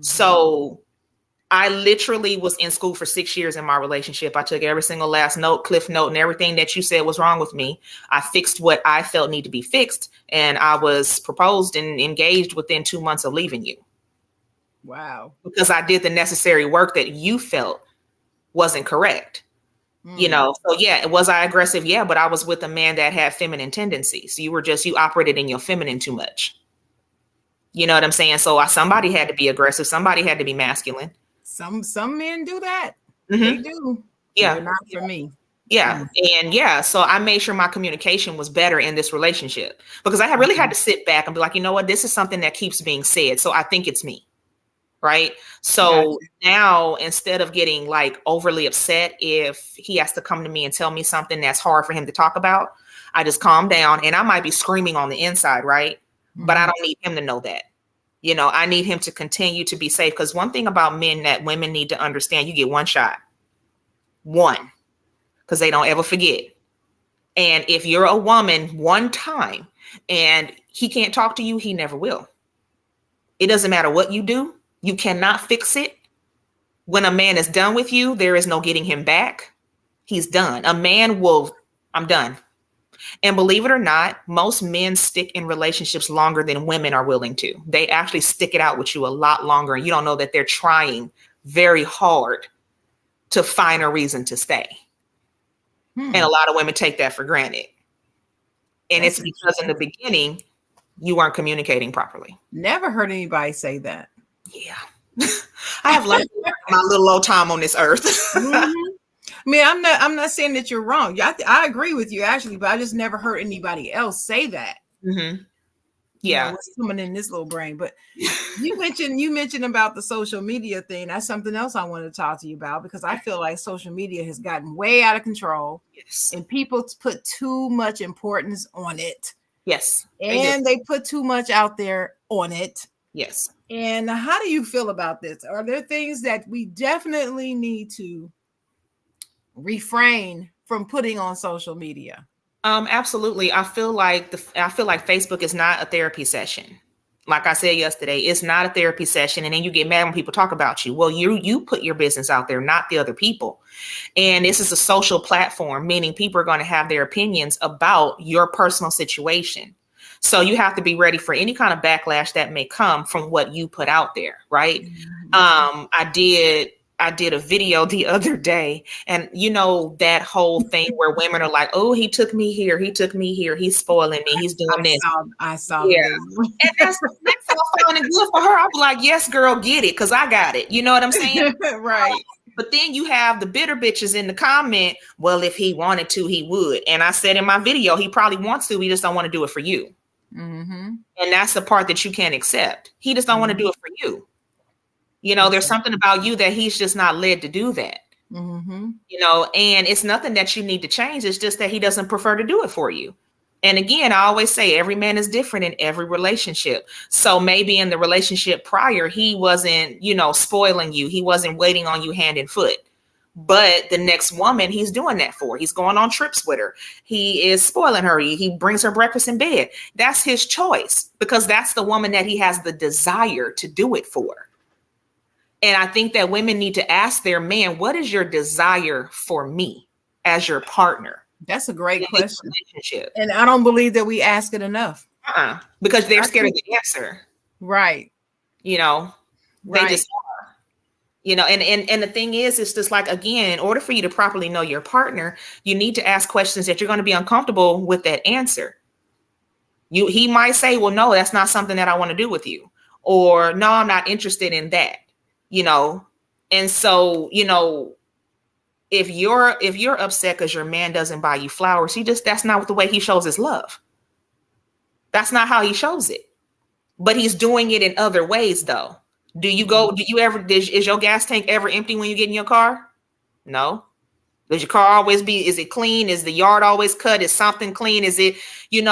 So I literally was in school for 6 years in my relationship. I took every single last note, cliff note, and everything that you said was wrong with me. I fixed what I felt needed to be fixed. And I was proposed and engaged within 2 months of leaving you. Wow. Because I did the necessary work that you felt wasn't correct. You know, so yeah, was I aggressive? Yeah, but I was with a man that had feminine tendencies. You operated in your feminine too much. You know what I'm saying? So somebody had to be aggressive. Somebody had to be masculine. Some men do that. They do. Yeah. They're not for me. Yeah. And so I made sure my communication was better in this relationship because I really had to sit back and be like, you know what, this is something that keeps being said. So I think it's me. Right. So now instead of getting like overly upset, if he has to come to me and tell me something that's hard for him to talk about, I just calm down and I might be screaming on the inside. Right. But I don't need him to know that. You know, I need him to continue to be safe. Because one thing about men that women need to understand, you get one shot. One. Because they don't ever forget. And if you're a woman one time and he can't talk to you, he never will. It doesn't matter what you do. You cannot fix it. When a man is done with you, there is no getting him back. He's done. A man will, I'm done. And believe it or not, most men stick in relationships longer than women are willing to. They actually stick it out with you a lot longer. And you don't know that they're trying very hard to find a reason to stay. And a lot of women take that for granted. And it's because in the beginning, you weren't communicating properly. Never heard anybody say that. Yeah. I have learned my little old time on this earth. I mean, I'm not saying that you're wrong. I agree with you actually, but I just never heard anybody else say that. Yeah. You know, what's coming in this little brain. But you mentioned about the social media thing. That's something else I want to talk to you about because I feel like social media has gotten way out of control. Yes. And people put too much importance on it. Yes. And they put too much out there on it. Yes. And how do you feel about this? Are there things that we definitely need to refrain from putting on social media? Absolutely. I feel like Facebook is not a therapy session. Like I said yesterday, it's not a therapy session. And then you get mad when people talk about you. Well, you put your business out there, not the other people. And this is a social platform, meaning people are going to have their opinions about your personal situation. So you have to be ready for any kind of backlash that may come from what you put out there, right? I did a video the other day, and that whole thing where women are like, "Oh, he took me here, he's spoiling me, he's doing this." I saw yeah, and that's all fine and good for her. I'm like, "Yes, girl, get it, because I got it." You know what I'm saying? Right. But then you have the bitter bitches in the comment. Well, if he wanted to, he would. And I said in my video, he probably wants to. He just don't want to do it for you. Mm-hmm. And that's the part that you can't accept. He just don't want to do it for you. There's something about you that he's just not led to do that. Mm-hmm. And it's nothing that you need to change. It's just that he doesn't prefer to do it for you. And again, I always say every man is different in every relationship. So maybe in the relationship prior, he wasn't, spoiling you. He wasn't waiting on you hand and foot. But the next woman he's doing that for, he's going on trips with her. He is spoiling her. He brings her breakfast in bed. That's his choice, because that's the woman that he has the desire to do it for. And I think that women need to ask their man, what is your desire for me as your partner? That's a great question. And I don't believe that we ask it enough. Because they're scared of the answer. Right. They just are. And the thing is, it's just like, again, in order for you to properly know your partner, you need to ask questions that you're going to be uncomfortable with that answer. He might say, well, no, that's not something that I want to do with you. Or no, I'm not interested in that. And so, if you're upset because your man doesn't buy you flowers, that's not the way he shows his love. That's not how he shows it. But he's doing it in other ways, though. Is your gas tank ever empty when you get in your car? No. Does your car always is it clean? Is the yard always cut? Is something clean? Is it, you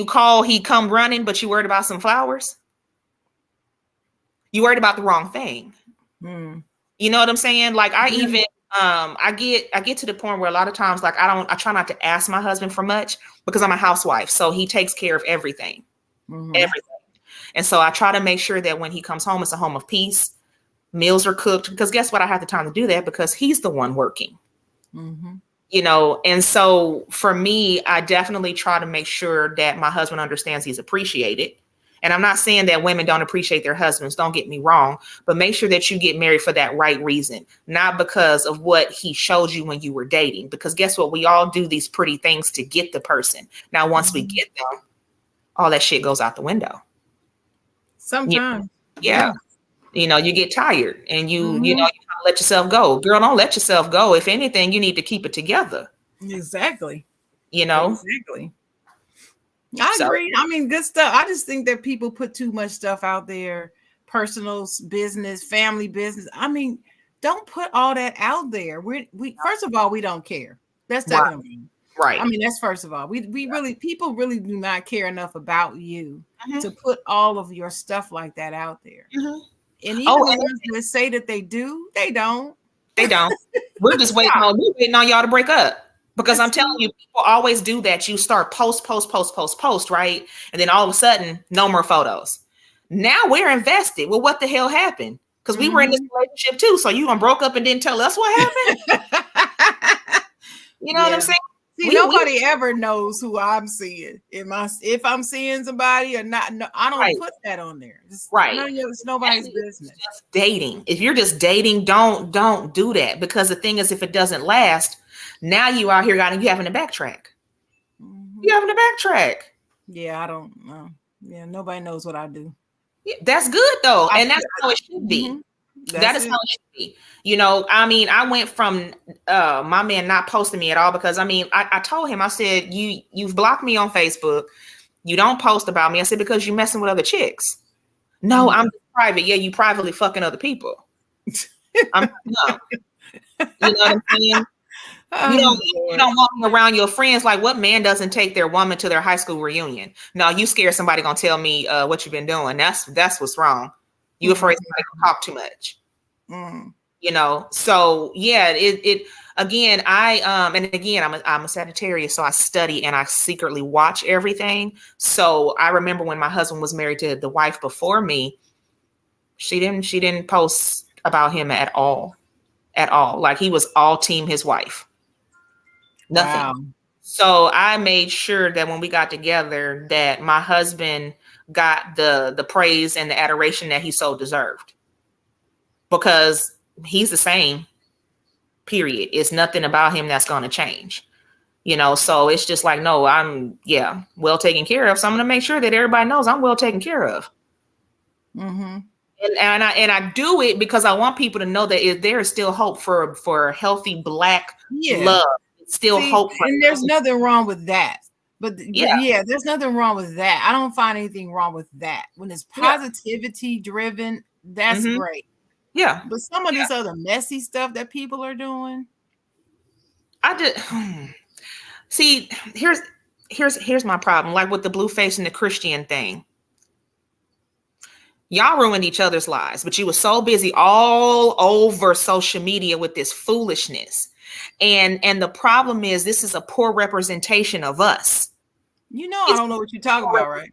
call, he come running, but you worried about some flowers? You worried about the wrong thing. You know what I'm saying? Like I even, I get to the point where a lot of times, like I try not to ask my husband for much because I'm a housewife. So he takes care of everything, everything. And so I try to make sure that when he comes home, it's a home of peace. Meals are cooked, because guess what? I have the time to do that because he's the one working, and so for me, I definitely try to make sure that my husband understands he's appreciated. And I'm not saying that women don't appreciate their husbands, don't get me wrong, but make sure that you get married for that right reason, not because of what he showed you when you were dating. Because guess what? We all do these pretty things to get the person. Now, once we get them, all that shit goes out the window. Sometimes. Yeah. You get tired and you let yourself go. Girl, don't let yourself go. If anything, you need to keep it together. Exactly. Exactly. I agree. I mean, good stuff. I just think that people put too much stuff out there, personal business, family business. I mean, don't put all that out there. We first of all, we don't care. That's definitely right. I mean, that's first of all. People really do not care enough about you to put all of your stuff like that out there. And even the ones that say that they do, they don't. They don't. We're just waiting on y'all to break up. Because I'm telling you, people always do that. You start post, right? And then all of a sudden, no more photos. Now we're invested. Well, what the hell happened? Because we were in this relationship too. So you broke up and didn't tell us what happened? What I'm saying? See, nobody ever knows who I'm seeing. If I'm seeing somebody or not, no, I don't put that on there. It's nobody's business. Just dating. If you're just dating, don't do that. Because the thing is, if it doesn't last, now you out here you having to backtrack. You having to backtrack. Yeah, I don't know. Yeah, nobody knows what I do. Yeah, that's good though, and that's how it should be. That is how it should be. I went from my man not posting me at all because I told him, I said, you've blocked me on Facebook. You don't post about me. I said, because you're messing with other chicks. No, I'm private. Yeah, you privately fucking other people. No. You know what I'm saying? You don't want me around your friends. Like, what man doesn't take their woman to their high school reunion? No, you scared somebody gonna tell me what you've been doing. That's what's wrong. You afraid somebody gonna talk too much. You know, so yeah, it again, and again, I'm a Sagittarius, so I study and I secretly watch everything. So I remember when my husband was married to the wife before me, she didn't post about him at all. At all. Like he was all team his wife. Nothing. Wow. So I made sure that when we got together that my husband got the praise and the adoration that he so deserved. Because he's the same, period. It's nothing about him that's going to change. You know, so it's just like, no, I'm well taken care of. So I'm going to make sure that everybody knows I'm well taken care of. Mm-hmm. And I do it because I want people to know that there is still hope for healthy Black love. It's still hope for, and there's nothing wrong with that. But there's nothing wrong with that. I don't find anything wrong with that. When it's positivity driven, that's great. Yeah. But some of this other messy stuff that people are doing, see, here's my problem. Like with the blue face and the Christian thing. Y'all ruined each other's lives, but you were so busy all over social media with this foolishness. And the problem is this is a poor representation of us. You know, I don't know what you're talking about, right?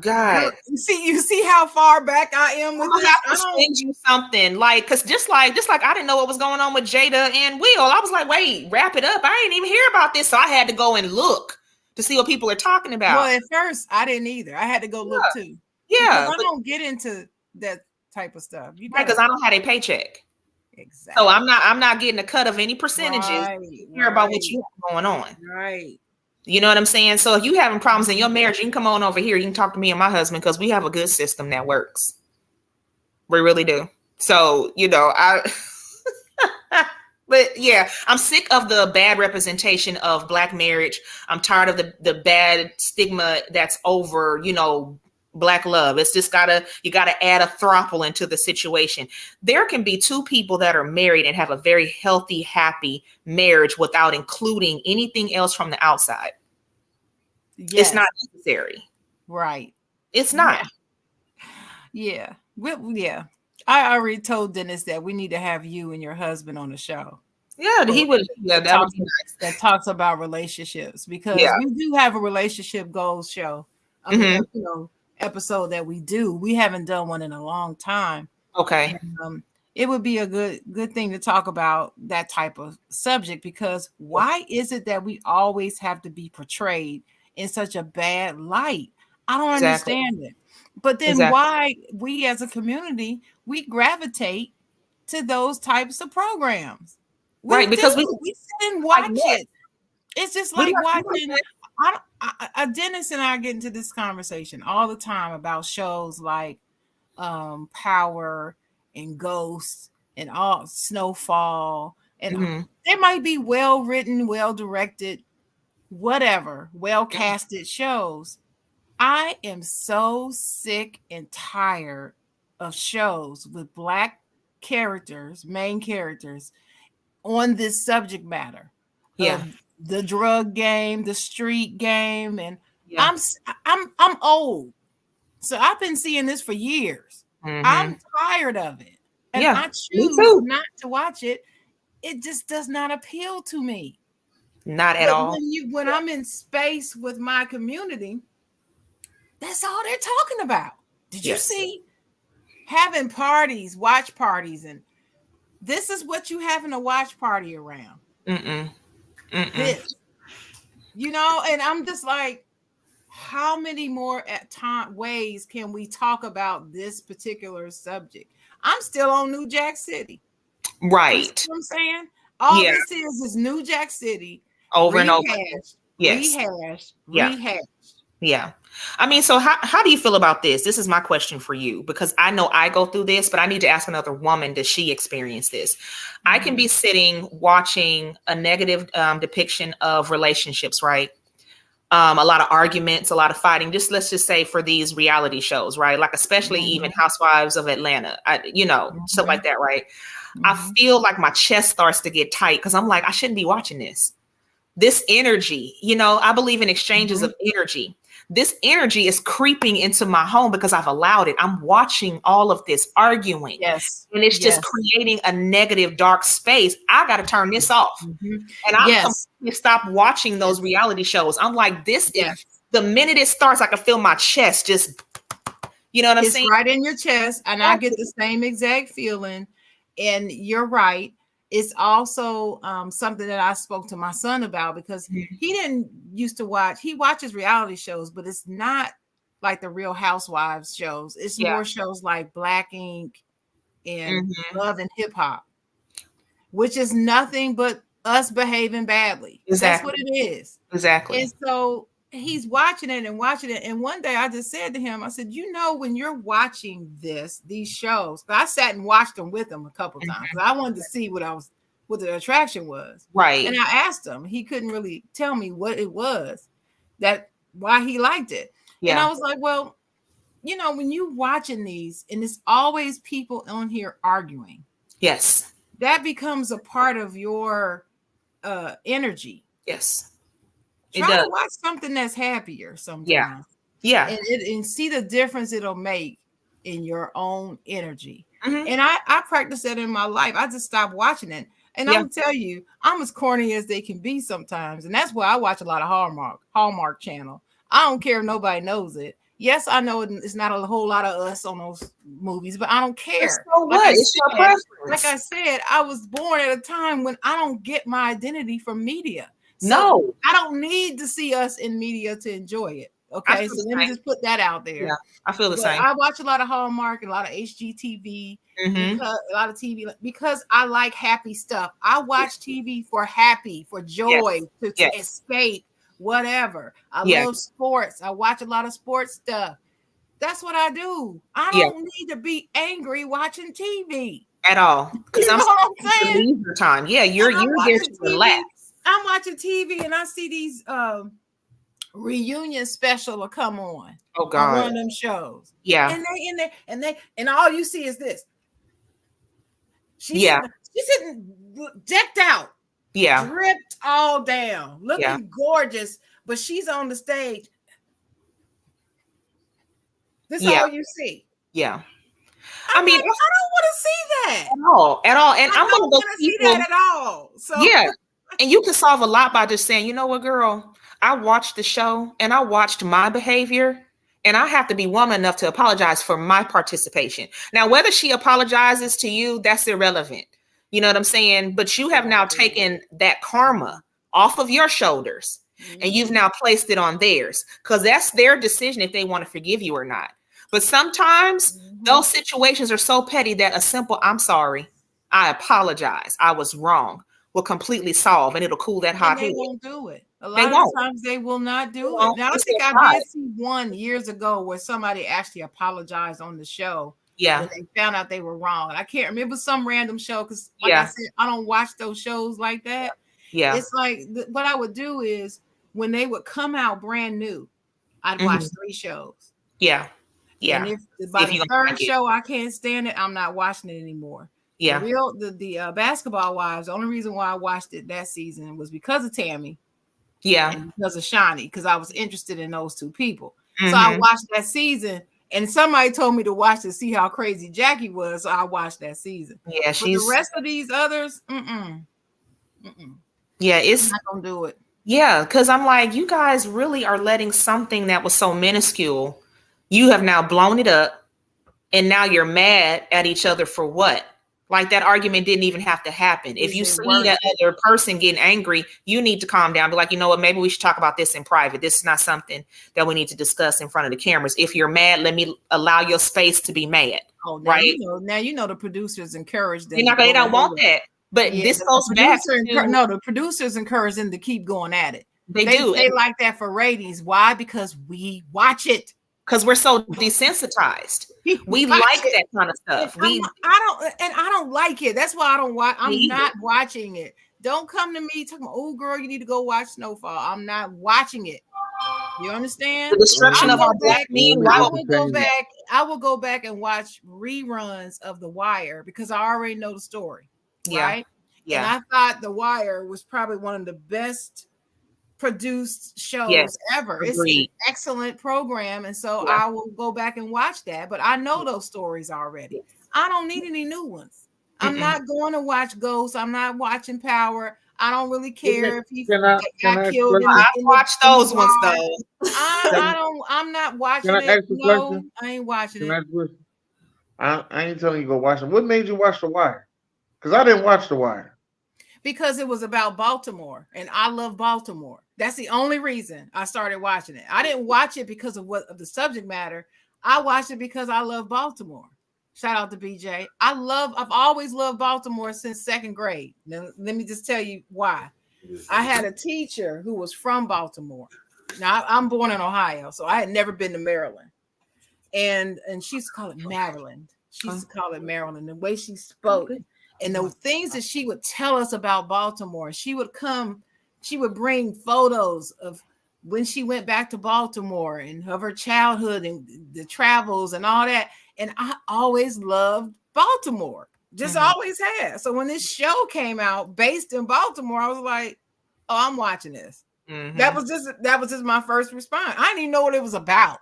God. You see how far back I am with this? I have to send you something, like, because just like I didn't know what was going on with Jada and Will. I was like, wait, wrap it up. I didn't even hear about this, so I had to go and look to see what people are talking about. Well, at first I didn't either. I had to go look too. Yeah, I don't get into that type of stuff. Because I don't have a paycheck. Exactly. So I'm not getting a cut of any percentages. Hear about what you have going on. Right. You know what I'm saying? So if you having problems in your marriage, you can come on over here. You can talk to me and my husband because we have a good system that works. We really do. So, you know, but yeah, I'm sick of the bad representation of Black marriage. I'm tired of the bad stigma that's over, you know, Black love. It's just you gotta add a throuple into the situation. There can be two people that are married and have a very healthy, happy marriage without including anything else from the outside. Yes. It's not necessary. Right. It's not. Yeah. I already told Dennis that we need to have you and your husband on the show. Yeah, he would. Yeah, that would be nice. That talks about relationships, because we do have a relationship goals show. I mean, you know, episode that we do. We haven't done one in a long time. Okay. And, it would be a good thing to talk about that type of subject, because why is it that we always have to be portrayed in such a bad light? I don't understand it. But then why we as a community, we gravitate to those types of programs? Right, because we sit and watch it. It's just like watching. Dennis and I get into this conversation all the time about shows like Power and Ghost and all Snowfall, and they might be well written, well directed, whatever, well casted shows. I am so sick and tired of shows with Black characters, main characters, on this subject matter. The drug game, the street game, and I'm old, so I've been seeing this for years. I'm tired of it, and I choose not to watch it. It just does not appeal to me, not at all. When I'm in space with my community, that's all they're talking about. Did you see having parties, watch parties, and this is what you having a watch party around? This, you know, and I'm just like, how many more ways can we talk about this particular subject? I'm still on New Jack City. Right. You know what I'm saying? All this is New Jack City. Over and over. Rehashed. Yeah. I mean, so how do you feel about this? This is my question for you, because I know I go through this, but I need to ask another woman, does she experience this? I can be sitting watching a negative depiction of relationships, right? A lot of arguments, a lot of fighting, let's just say for these reality shows, right? Like, especially even Housewives of Atlanta, stuff like that, right? I feel like my chest starts to get tight because I'm like, I shouldn't be watching this energy. You know, I believe in exchanges of energy. this energy is creeping into my home because I've allowed it. I'm watching all of this arguing. Yes. And it's just creating a negative, dark space. I got to turn this off. And I'm completely stop watching those reality shows. I'm like, this is the minute it starts, I can feel my chest just, you know what I'm saying? It's right in your chest. And I get the same exact feeling. And you're right. It's also something that I spoke to my son about, because he didn't used to watch. He watches reality shows, but it's not like the Real Housewives shows. It's more shows like Black Ink and Love and Hip Hop, which is nothing but us behaving badly. That's what it is. Exactly. And so he's watching it and watching it. And one day I just said to him, I said, you know, when you're watching these shows, I sat and watched them with him a couple times. I wanted to see what the attraction was. Right. And I asked him, he couldn't really tell me what it was, why he liked it. Yeah. And I was like, well, you know, when you watching these and it's always people on here arguing. Yes. That becomes a part of your energy. Yes. Try to watch something that's happier sometimes. Yeah. And see the difference it'll make in your own energy. And I practice that in my life. I just stopped watching it. And I'm gonna tell you, I'm as corny as they can be sometimes. And that's why I watch a lot of Hallmark Channel. I don't care if nobody knows it. Yes, I know it's not a whole lot of us on those movies, but I don't care. So what? It's your preference. Like I said, I was born at a time when I don't get my identity from media. So no, I don't need to see us in media to enjoy it. Okay, so let me just put that out there. Yeah, I feel the same. I watch a lot of Hallmark and a lot of HGTV, because, a lot of TV, because I like happy stuff. I watch TV for joy, to escape, whatever. I love sports. I watch a lot of sports stuff. That's what I do. I don't need to be angry watching TV at all. Because I'm saying leisure time. Yeah, you're there to relax. I'm watching TV and I see these reunion special will come on. Oh God, on one of them shows. Yeah, and they in there and all you see is this. She's sitting decked out. Yeah, dripped all down, looking gorgeous, but she's on the stage. This is all you see. Yeah. I mean, I don't want to see that at all. And I'm one of those people see that at all. So yeah. And you can solve a lot by just saying, you know what, girl, I watched the show and I watched my behavior and I have to be woman enough to apologize for my participation. Now, whether she apologizes to you, that's irrelevant. You know what I'm saying? But you have now taken that karma off of your shoulders and you've now placed it on theirs, because that's their decision if they want to forgive you or not. But sometimes those situations are so petty that a simple "I'm sorry, I apologize, I was wrong" will completely solve, and it'll cool that hot head. They won't do it. A lot of times they will not do it. Now, I think I did see one years ago where somebody actually apologized on the show. Yeah. When they found out they were wrong. I can't remember some random show because, like I said, I don't watch those shows like that. Yeah. It's like what I would do is when they would come out brand new, I'd watch 3 shows. Yeah. Yeah. And if by the third show I can't stand it, I'm not watching it anymore. Yeah. The Basketball Wives, the only reason why I watched it that season was because of Tammy. Yeah. And because of Shawnee, because I was interested in those 2 people. So I watched that season, and somebody told me to watch to see how crazy Jackie was. So I watched that season. Yeah, but the rest of these others, yeah, it's I'm not gonna do it. Yeah, because I'm like, you guys really are letting something that was so minuscule, you have now blown it up, and now you're mad at each other for what? Like that argument didn't even have to happen. If you see that other person getting angry, you need to calm down. Be like, you know what? Maybe we should talk about this in private. This is not something that we need to discuss in front of the cameras. If you're mad, let me allow your space to be mad. Oh, right? Now you know the producers encourage them. They don't want that. But this goes back to the producers encourage them to keep going at it. They do. They like that for ratings. Why? Because we watch it. Because we're so desensitized. We like that kind of stuff. I don't like it. That's why I don't watch. I'm not watching it. Don't come to me talking, oh girl, you need to go watch Snowfall. I'm not watching it. You understand? The destruction of our black men. I will go back and watch reruns of The Wire because I already know the story. Yeah. Right? Yeah. And I thought The Wire was probably one of the best produced shows Yes, ever. It's agreed. an excellent program, and so I will go back and watch that. But I know those stories already. I don't need any new ones. I'm not going to watch Ghosts. I'm not watching Power. I don't really care if he got killed in I watched those ones though. I'm not watching Can I it. ask a No, question? I ain't watching Can it. I ask a question? I ain't telling you to go watch them. What made you watch The Wire? Because I didn't watch The Wire. Because it was about Baltimore, and I love Baltimore. That's the only reason I started watching it. I didn't watch it because of the subject matter. I watched it because I love Baltimore. Shout out to BJ. I've always loved Baltimore since second grade. Now, let me just tell you why. I had a teacher who was from Baltimore. Now, I'm born in Ohio, so I had never been to Maryland. And she used to call it Maryland. She used to call it Maryland. The way she spoke and the things that she would tell us about Baltimore. She would bring photos of when she went back to Baltimore and of her childhood and the travels and all that. And I always loved Baltimore. Just always have. So when this show came out based in Baltimore, I was like, oh, I'm watching this. That was just my first response. I didn't even know what it was about.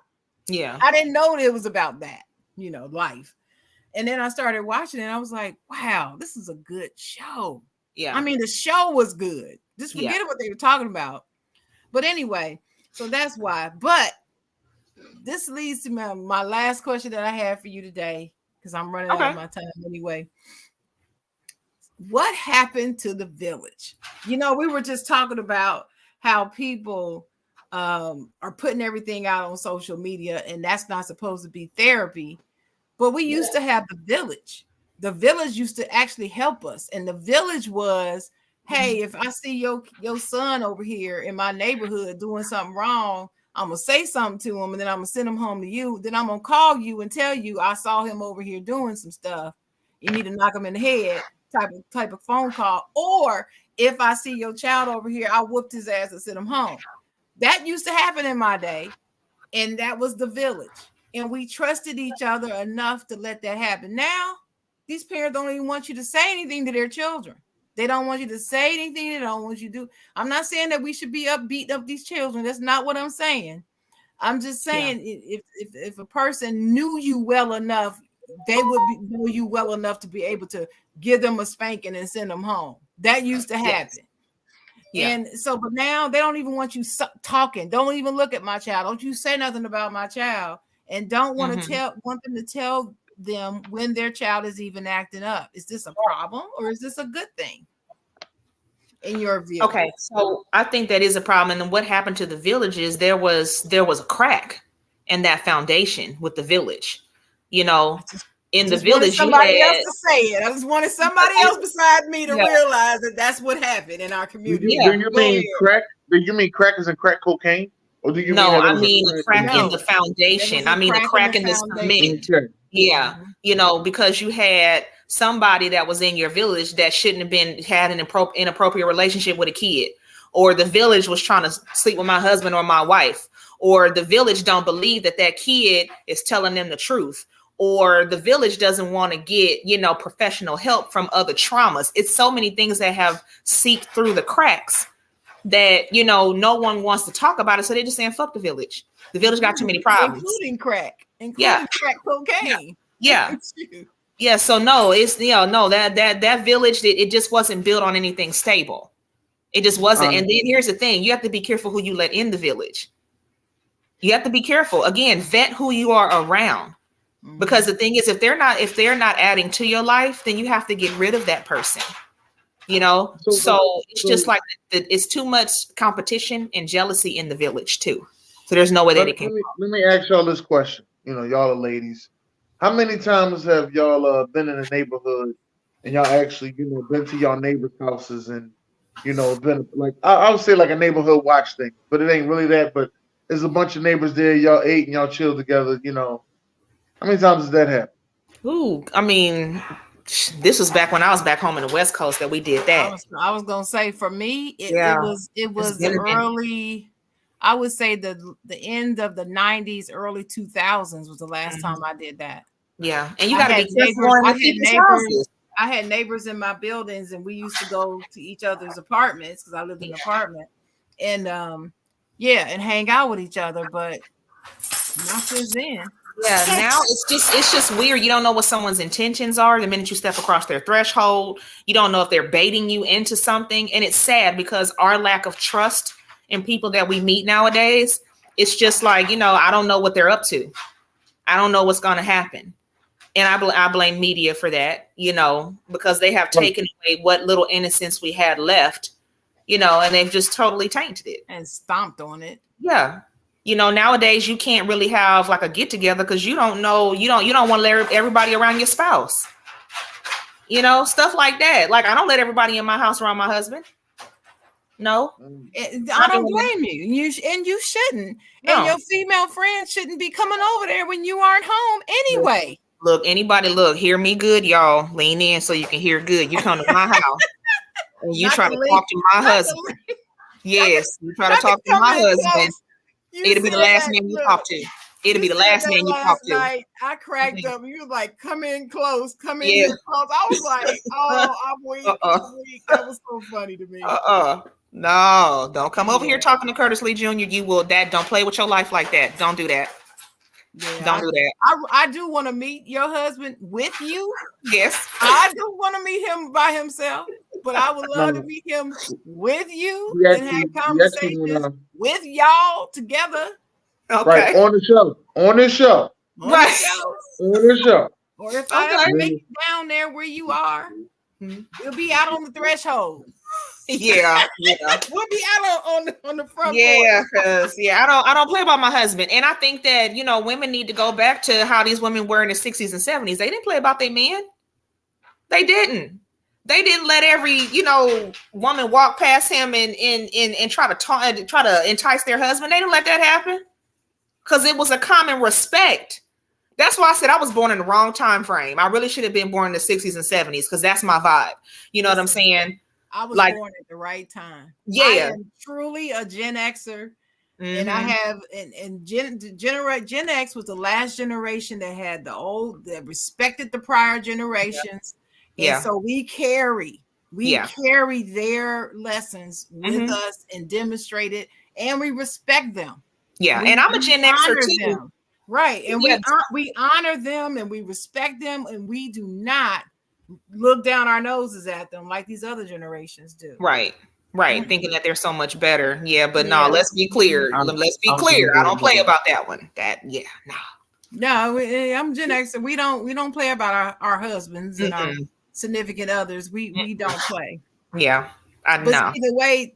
Yeah. I didn't know it was about that, life. And then I started watching it and I was like, wow, this is a good show. Yeah. I mean, the show was good. Just forget what they were talking about. But anyway, so that's why. But this leads to my last question that I have for you today, because I'm running out of my time anyway. What happened to the village? We were just talking about how people are putting everything out on social media, and that's not supposed to be therapy. But we used to have the village. The village used to actually help us. And the village was, hey, if I see your son over here in my neighborhood doing something wrong, I'm going to say something to him, and then I'm going to send him home to you. Then I'm going to call you and tell you I saw him over here doing some stuff. You need to knock him in the head type of phone call. Or if I see your child over here, I whooped his ass and sent him home. That used to happen in my day. And that was the village. And we trusted each other enough to let that happen. Now, these parents don't even want you to say anything to their children. They don't want you to say anything. They don't want you to do. I'm not saying that we should be beating up these children. That's not what I'm saying. I'm just saying if a person knew you well enough, they would know you well enough to be able to give them a spanking and send them home. That used to happen. Yeah. And so, but now they don't even want you talking. Don't even look at my child. Don't you say nothing about my child. And don't want want them to tell them when their child is even acting up. Is this a problem or is this a good thing in your view? Okay, so I think that is a problem. And then what happened to the village is there was a crack in that foundation with the village. In the village, somebody else to say it. I just wanted somebody else beside me to realize that that's what happened in our community. Do you mean crack? Do you mean crackers and crack cocaine? Or do you mean I mean a crack in the foundation. I mean a crack in the cement. Yeah. Because you had somebody that was in your village that shouldn't have had an inappropriate relationship with a kid, or the village was trying to sleep with my husband or my wife, or the village don't believe that kid is telling them the truth, or the village doesn't want to get, professional help from other traumas. It's so many things that have seeped through the cracks that, no one wants to talk about it. So they're just saying, fuck the village. The village got too many problems. Including crack cocaine. Yeah. Yeah. So no, it's, that village, it just wasn't built on anything stable. It just wasn't. And then here's the thing. You have to be careful who you let in the village. You have to be careful. Again, vet who you are around. Because the thing is, if they're not adding to your life, then you have to get rid of that person. So it's just like it's too much competition and jealousy in the village too. So there's no way that it can. Let me ask y'all this question. Y'all are ladies. How many times have y'all been in a neighborhood and y'all actually, been to y'all neighbors' houses and, been like, I would say like a neighborhood watch thing, but it ain't really that. But there's a bunch of neighbors there. Y'all ate and y'all chilled together. How many times does that happen? Ooh, I mean, this was back when I was back home in the West Coast that we did that. I was gonna say for me, it was the early. I would say the end of the 90s, early 2000s was the last time I did that. Yeah, and you got to be careful. I had neighbors in my buildings, and we used to go to each other's apartments because I lived in an apartment. and and hang out with each other, but not since then. Yeah, now it's just weird. You don't know what someone's intentions are the minute you step across their threshold. You don't know if they're baiting you into something, and it's sad because our lack of trust in people that we meet nowadays, it's just like, I don't know what they're up to. I don't know what's going to happen. And I blame media for that, because they have taken away what little innocence we had left, and they've just totally tainted it and stomped on it. Yeah. Nowadays you can't really have like a get together because you don't know, you don't want to let everybody around your spouse, stuff like that. Like, I don't let everybody in my house around my husband. No, I don't blame you. You shouldn't. No. And your female friends shouldn't be coming over there when you aren't home anyway. Look, hear me good, y'all. Lean in so you can hear good. You come to my house and you try to talk to my husband. Yes, you try to talk to my husband. It'll be the last man you talk to. It'll be the last man you talk to. I cracked up. You was like, come in close. Come in close. I was like, oh, I'm weak. That was so funny to me. No, don't come over here talking to Curtis Lee Jr. You will. Don't play with your life like that. Don't do that. Yeah, don't do that. I do want to meet your husband with you. Yes. I do want to meet him by himself, but I would love to meet him with you and have conversations with y'all together. Okay. Right, on the show. On the show. Or if I ever make it down there where you are, we'll be out on the threshold. Yeah. We'll be out on the front. Yeah, because I don't play about my husband, and I think that women need to go back to how these women were in the 60s and 70s. They didn't play about their men. They didn't. They didn't let every woman walk past him and try to entice their husband. They didn't let that happen because it was a common respect. That's why I said I was born in the wrong time frame. I really should have been born in the 60s and 70s because that's my vibe. You know what I'm saying? I was born at the right time. Yeah. I am truly a Gen Xer. And I have and Gen X was the last generation that had that respected the prior generations. Yeah. And so we carry their lessons with us and demonstrate it, and we respect them. Yeah. And I'm a Gen Xer too. Them. Right. And we honor them and we respect them, and we do not look down our noses at them like these other generations do. Right. Thinking that they're so much better. Yeah, but no, let's be clear. I don't play about that one. No, I'm Gen X, and we don't play about our husbands and our significant others. We don't play. Yeah, I know. But either way,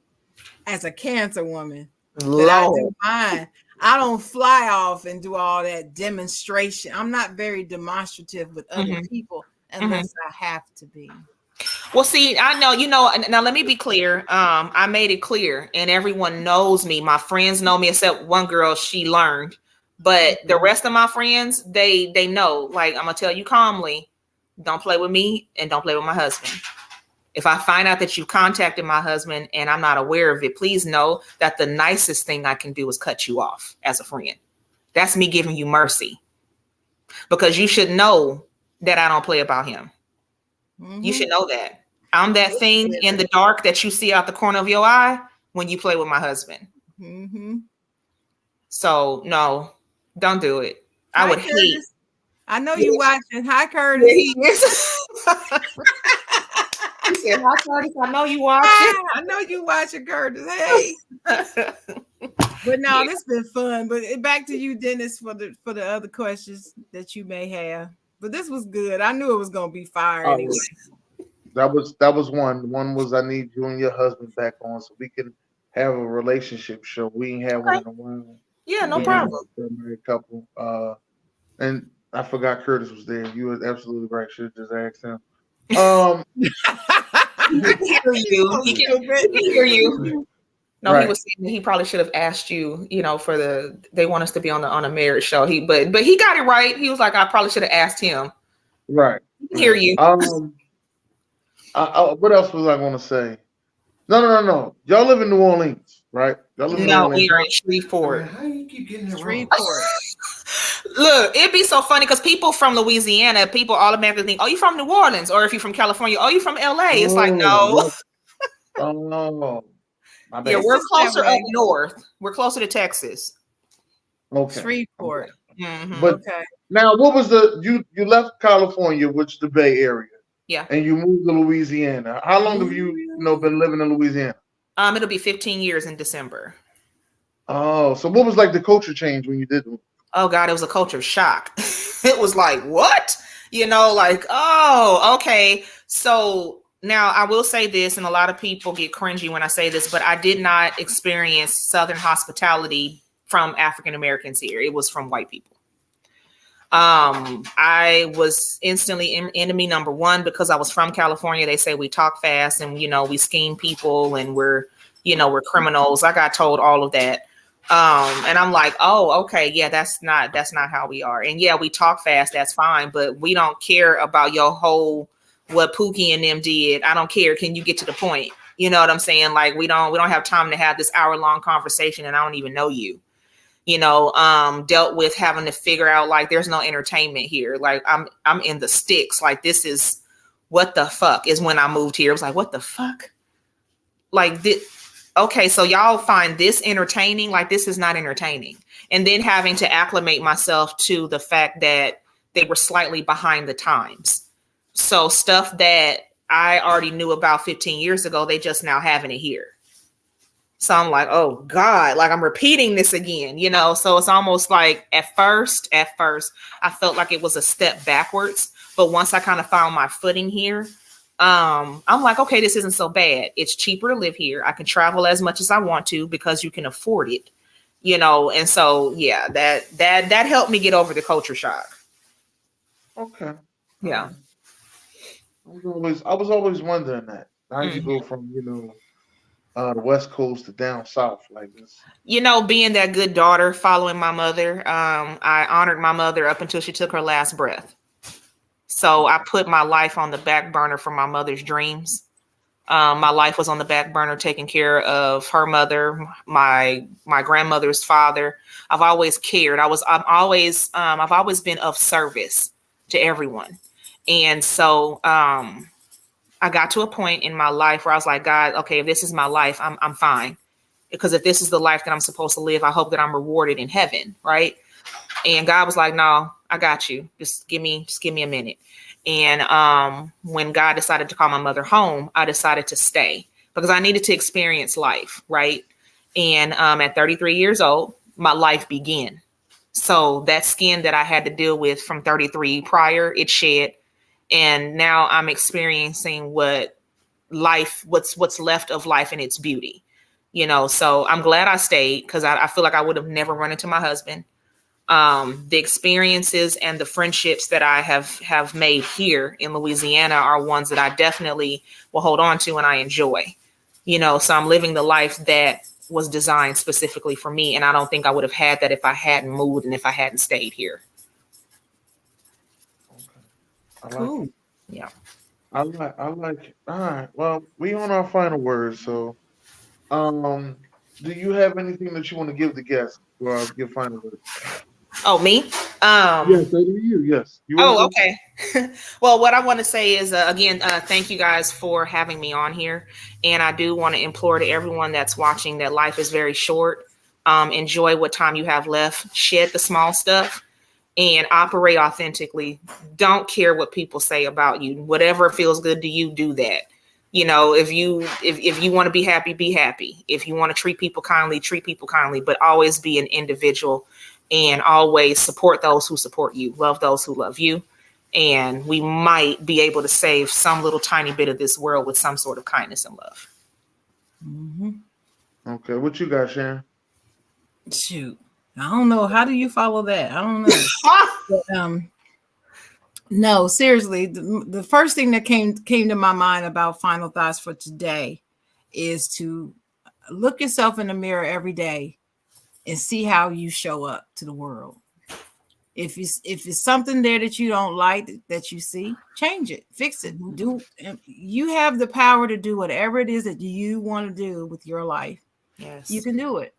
as a Cancer woman, I do mine. I don't fly off and do all that demonstration. I'm not very demonstrative with other people unless I have to be. Well, see, I know, now let me be clear. I made it clear, and everyone knows me. My friends know me, except one girl, she learned. But the rest of my friends, they know. Like, I'm going to tell you calmly, don't play with me and don't play with my husband. If I find out that you contacted my husband and I'm not aware of it, please know that the nicest thing I can do is cut you off as a friend. That's me giving you mercy. Because you should know that I don't play about him. You should know that. I'm that thing in the dark that you see out the corner of your eye when you play with my husband. So no, don't do it. I would hate. I know you watching. Hi, Curtis. He said, "Hi, Curtis. I know you watching. I know you watching, Curtis. Hey." But no, this has been fun. But back to you, Dennis, for the other questions that you may have. But this was good. I knew it was gonna be fire anyway. That was one. One was I need you and your husband back on so we can have a relationship show. We ain't had one in a while. Yeah, no problem. Married couple. And I forgot Curtis was there. You were absolutely right. Should have just asked him. He can hear you. He can hear you. No, right. He was saying that he probably should have asked you, they want us to be on a marriage show. But he got it right. He was like, I probably should have asked him. Right. He can hear you. What else was I going to say? No. Y'all live in New Orleans, right? Y'all live in New Orleans. We are in Shreveport. How you keep getting it Shreveport. Look, it'd be so funny because people from Louisiana, people automatically think, oh, you from New Orleans? Or if you're from California, oh, you from LA? It's like, no. Oh, My Yeah, bad. we're closer up north. We're closer to Texas. Okay. Shreveport. Mm-hmm. But Okay. now, what was you left California, which is the Bay Area, Yeah. and you moved to Louisiana. How long have you been living in Louisiana? It'll be 15 years in December. Oh, so what was like the culture change when you did move? Oh God, it was a culture shock. It was like, what? Like, oh, okay. So now I will say this, and a lot of people get cringy when I say this, but I did not experience Southern hospitality from African Americans here. It was from white people. I was instantly enemy number one because I was from California. They say we talk fast and, we scheme people and we're criminals. I got told all of that. And I'm like, oh, okay. Yeah, that's not how we are. And yeah, we talk fast. That's fine. But we don't care about your whole, what Pookie and them did. I don't care. Can you get to the point? You know what I'm saying? Like we don't have time to have this hour-long conversation and I don't even know you. Dealt with having to figure out like there's no entertainment here. Like I'm in the sticks. Like this is what the fuck is when I moved here. It was like, what the fuck? Like okay, so y'all find this entertaining? Like this is not entertaining. And then having to acclimate myself to the fact that they were slightly behind the times. So stuff that I already knew about 15 years ago, they just now having it here. So I'm like, oh God, like I'm repeating this again, So it's almost like at first, I felt like it was a step backwards. But once I kind of found my footing here, I'm like, okay, this isn't so bad. It's cheaper to live here. I can travel as much as I want to because you can afford it, And so, yeah, that helped me get over the culture shock. Okay. Yeah. I was always wondering that. How you go from, the West Coast to down south like this? Being that good daughter, following my mother, I honored my mother up until she took her last breath. So I put my life on the back burner for my mother's dreams. My life was on the back burner, taking care of her mother, my grandmother's father. I've always cared. I've always been of service to everyone. And so, I got to a point in my life where I was like, God, okay, if this is my life, I'm fine. Because if this is the life that I'm supposed to live, I hope that I'm rewarded in heaven. Right. And God was like, no, I got you. Just give me a minute. And when God decided to call my mother home, I decided to stay because I needed to experience life. Right. And at 33 years old, my life began. So that skin that I had to deal with from 33 prior, it shed. And now I'm experiencing what's left of life and its beauty, so I'm glad I stayed because I feel like I would have never run into my husband. The experiences and the friendships that I have made here in Louisiana are ones that I definitely will hold on to and I enjoy, so I'm living the life that was designed specifically for me. And I don't think I would have had that if I hadn't moved and if I hadn't stayed here. Cool. Like yeah. I like it. All right. Well, we on our final words. So, do you have anything that you want to give the guests for your final words? Oh, me? Yes, I do you. Yes. Okay. Well, what I want to say is, again, thank you guys for having me on here. And I do want to implore to everyone that's watching that life is very short. Enjoy what time you have left. Shed the small stuff. And operate authentically. Don't care what people say about you. Whatever feels good to you, do that. If you want to be happy. If you want to treat people kindly, but always be an individual and always support those who support you, love those who love you. And we might be able to save some little tiny bit of this world with some sort of kindness and love. Mm-hmm. Okay. What you got, Sharon? Shoot. I don't know. How do you follow that? I don't know. But, no, seriously. The first thing that came to my mind about final thoughts for today is to look yourself in the mirror every day and see how you show up to the world. If it's something there that you don't like that you see, change it, fix it. You have the power to do whatever it is that you want to do with your life. Yes. You can do it.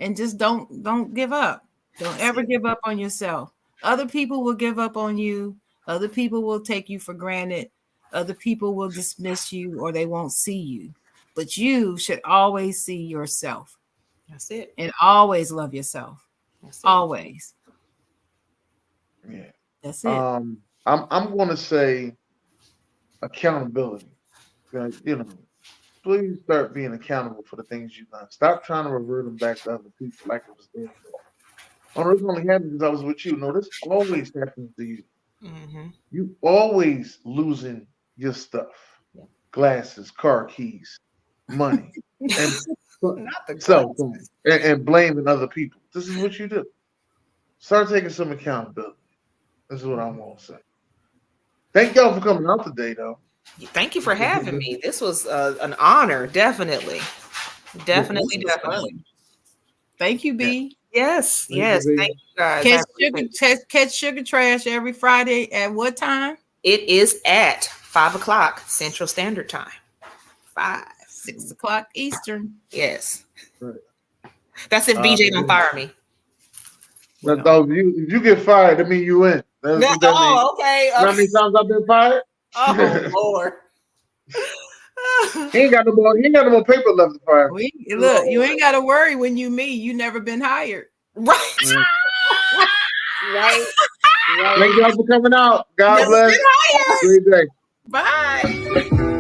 And just don't give up. Don't ever give up on yourself. Other people will give up on you. Other people will take you for granted. Other people will dismiss you or they won't see you. but you should always see yourself. That's it. And always love yourself. That's it. Always. Yeah. That's it. I'm going to say accountability. Please start being accountable for the things you've done. Stop trying to revert them back to other people like it was their fault. Oh, this only happened because I was with you. No, this always happens to you. Mm-hmm. You always losing your stuff. Yeah. Glasses, car keys, money, and not the cell phone, and blaming other people. This is what you do. Start taking some accountability. This is what I'm going to say. Thank y'all for coming out today, though. Thank you for having me. This was an honor, definitely. Definitely. Thank you, B. Yes. Thank you, guys. Catch Sugar Trash every Friday at what time? It is at 5 o'clock Central Standard Time. 6 o'clock Eastern. Yes. Right. That's if BJ don't fire me. If you get fired, that means you win. Okay. How many times I've been fired? Oh Lord. He ain't got no more paper left to fire. Look, you ain't got to worry when you me. You never been hired. Right. Right. Thank y'all for coming out. God bless. Great day. Bye.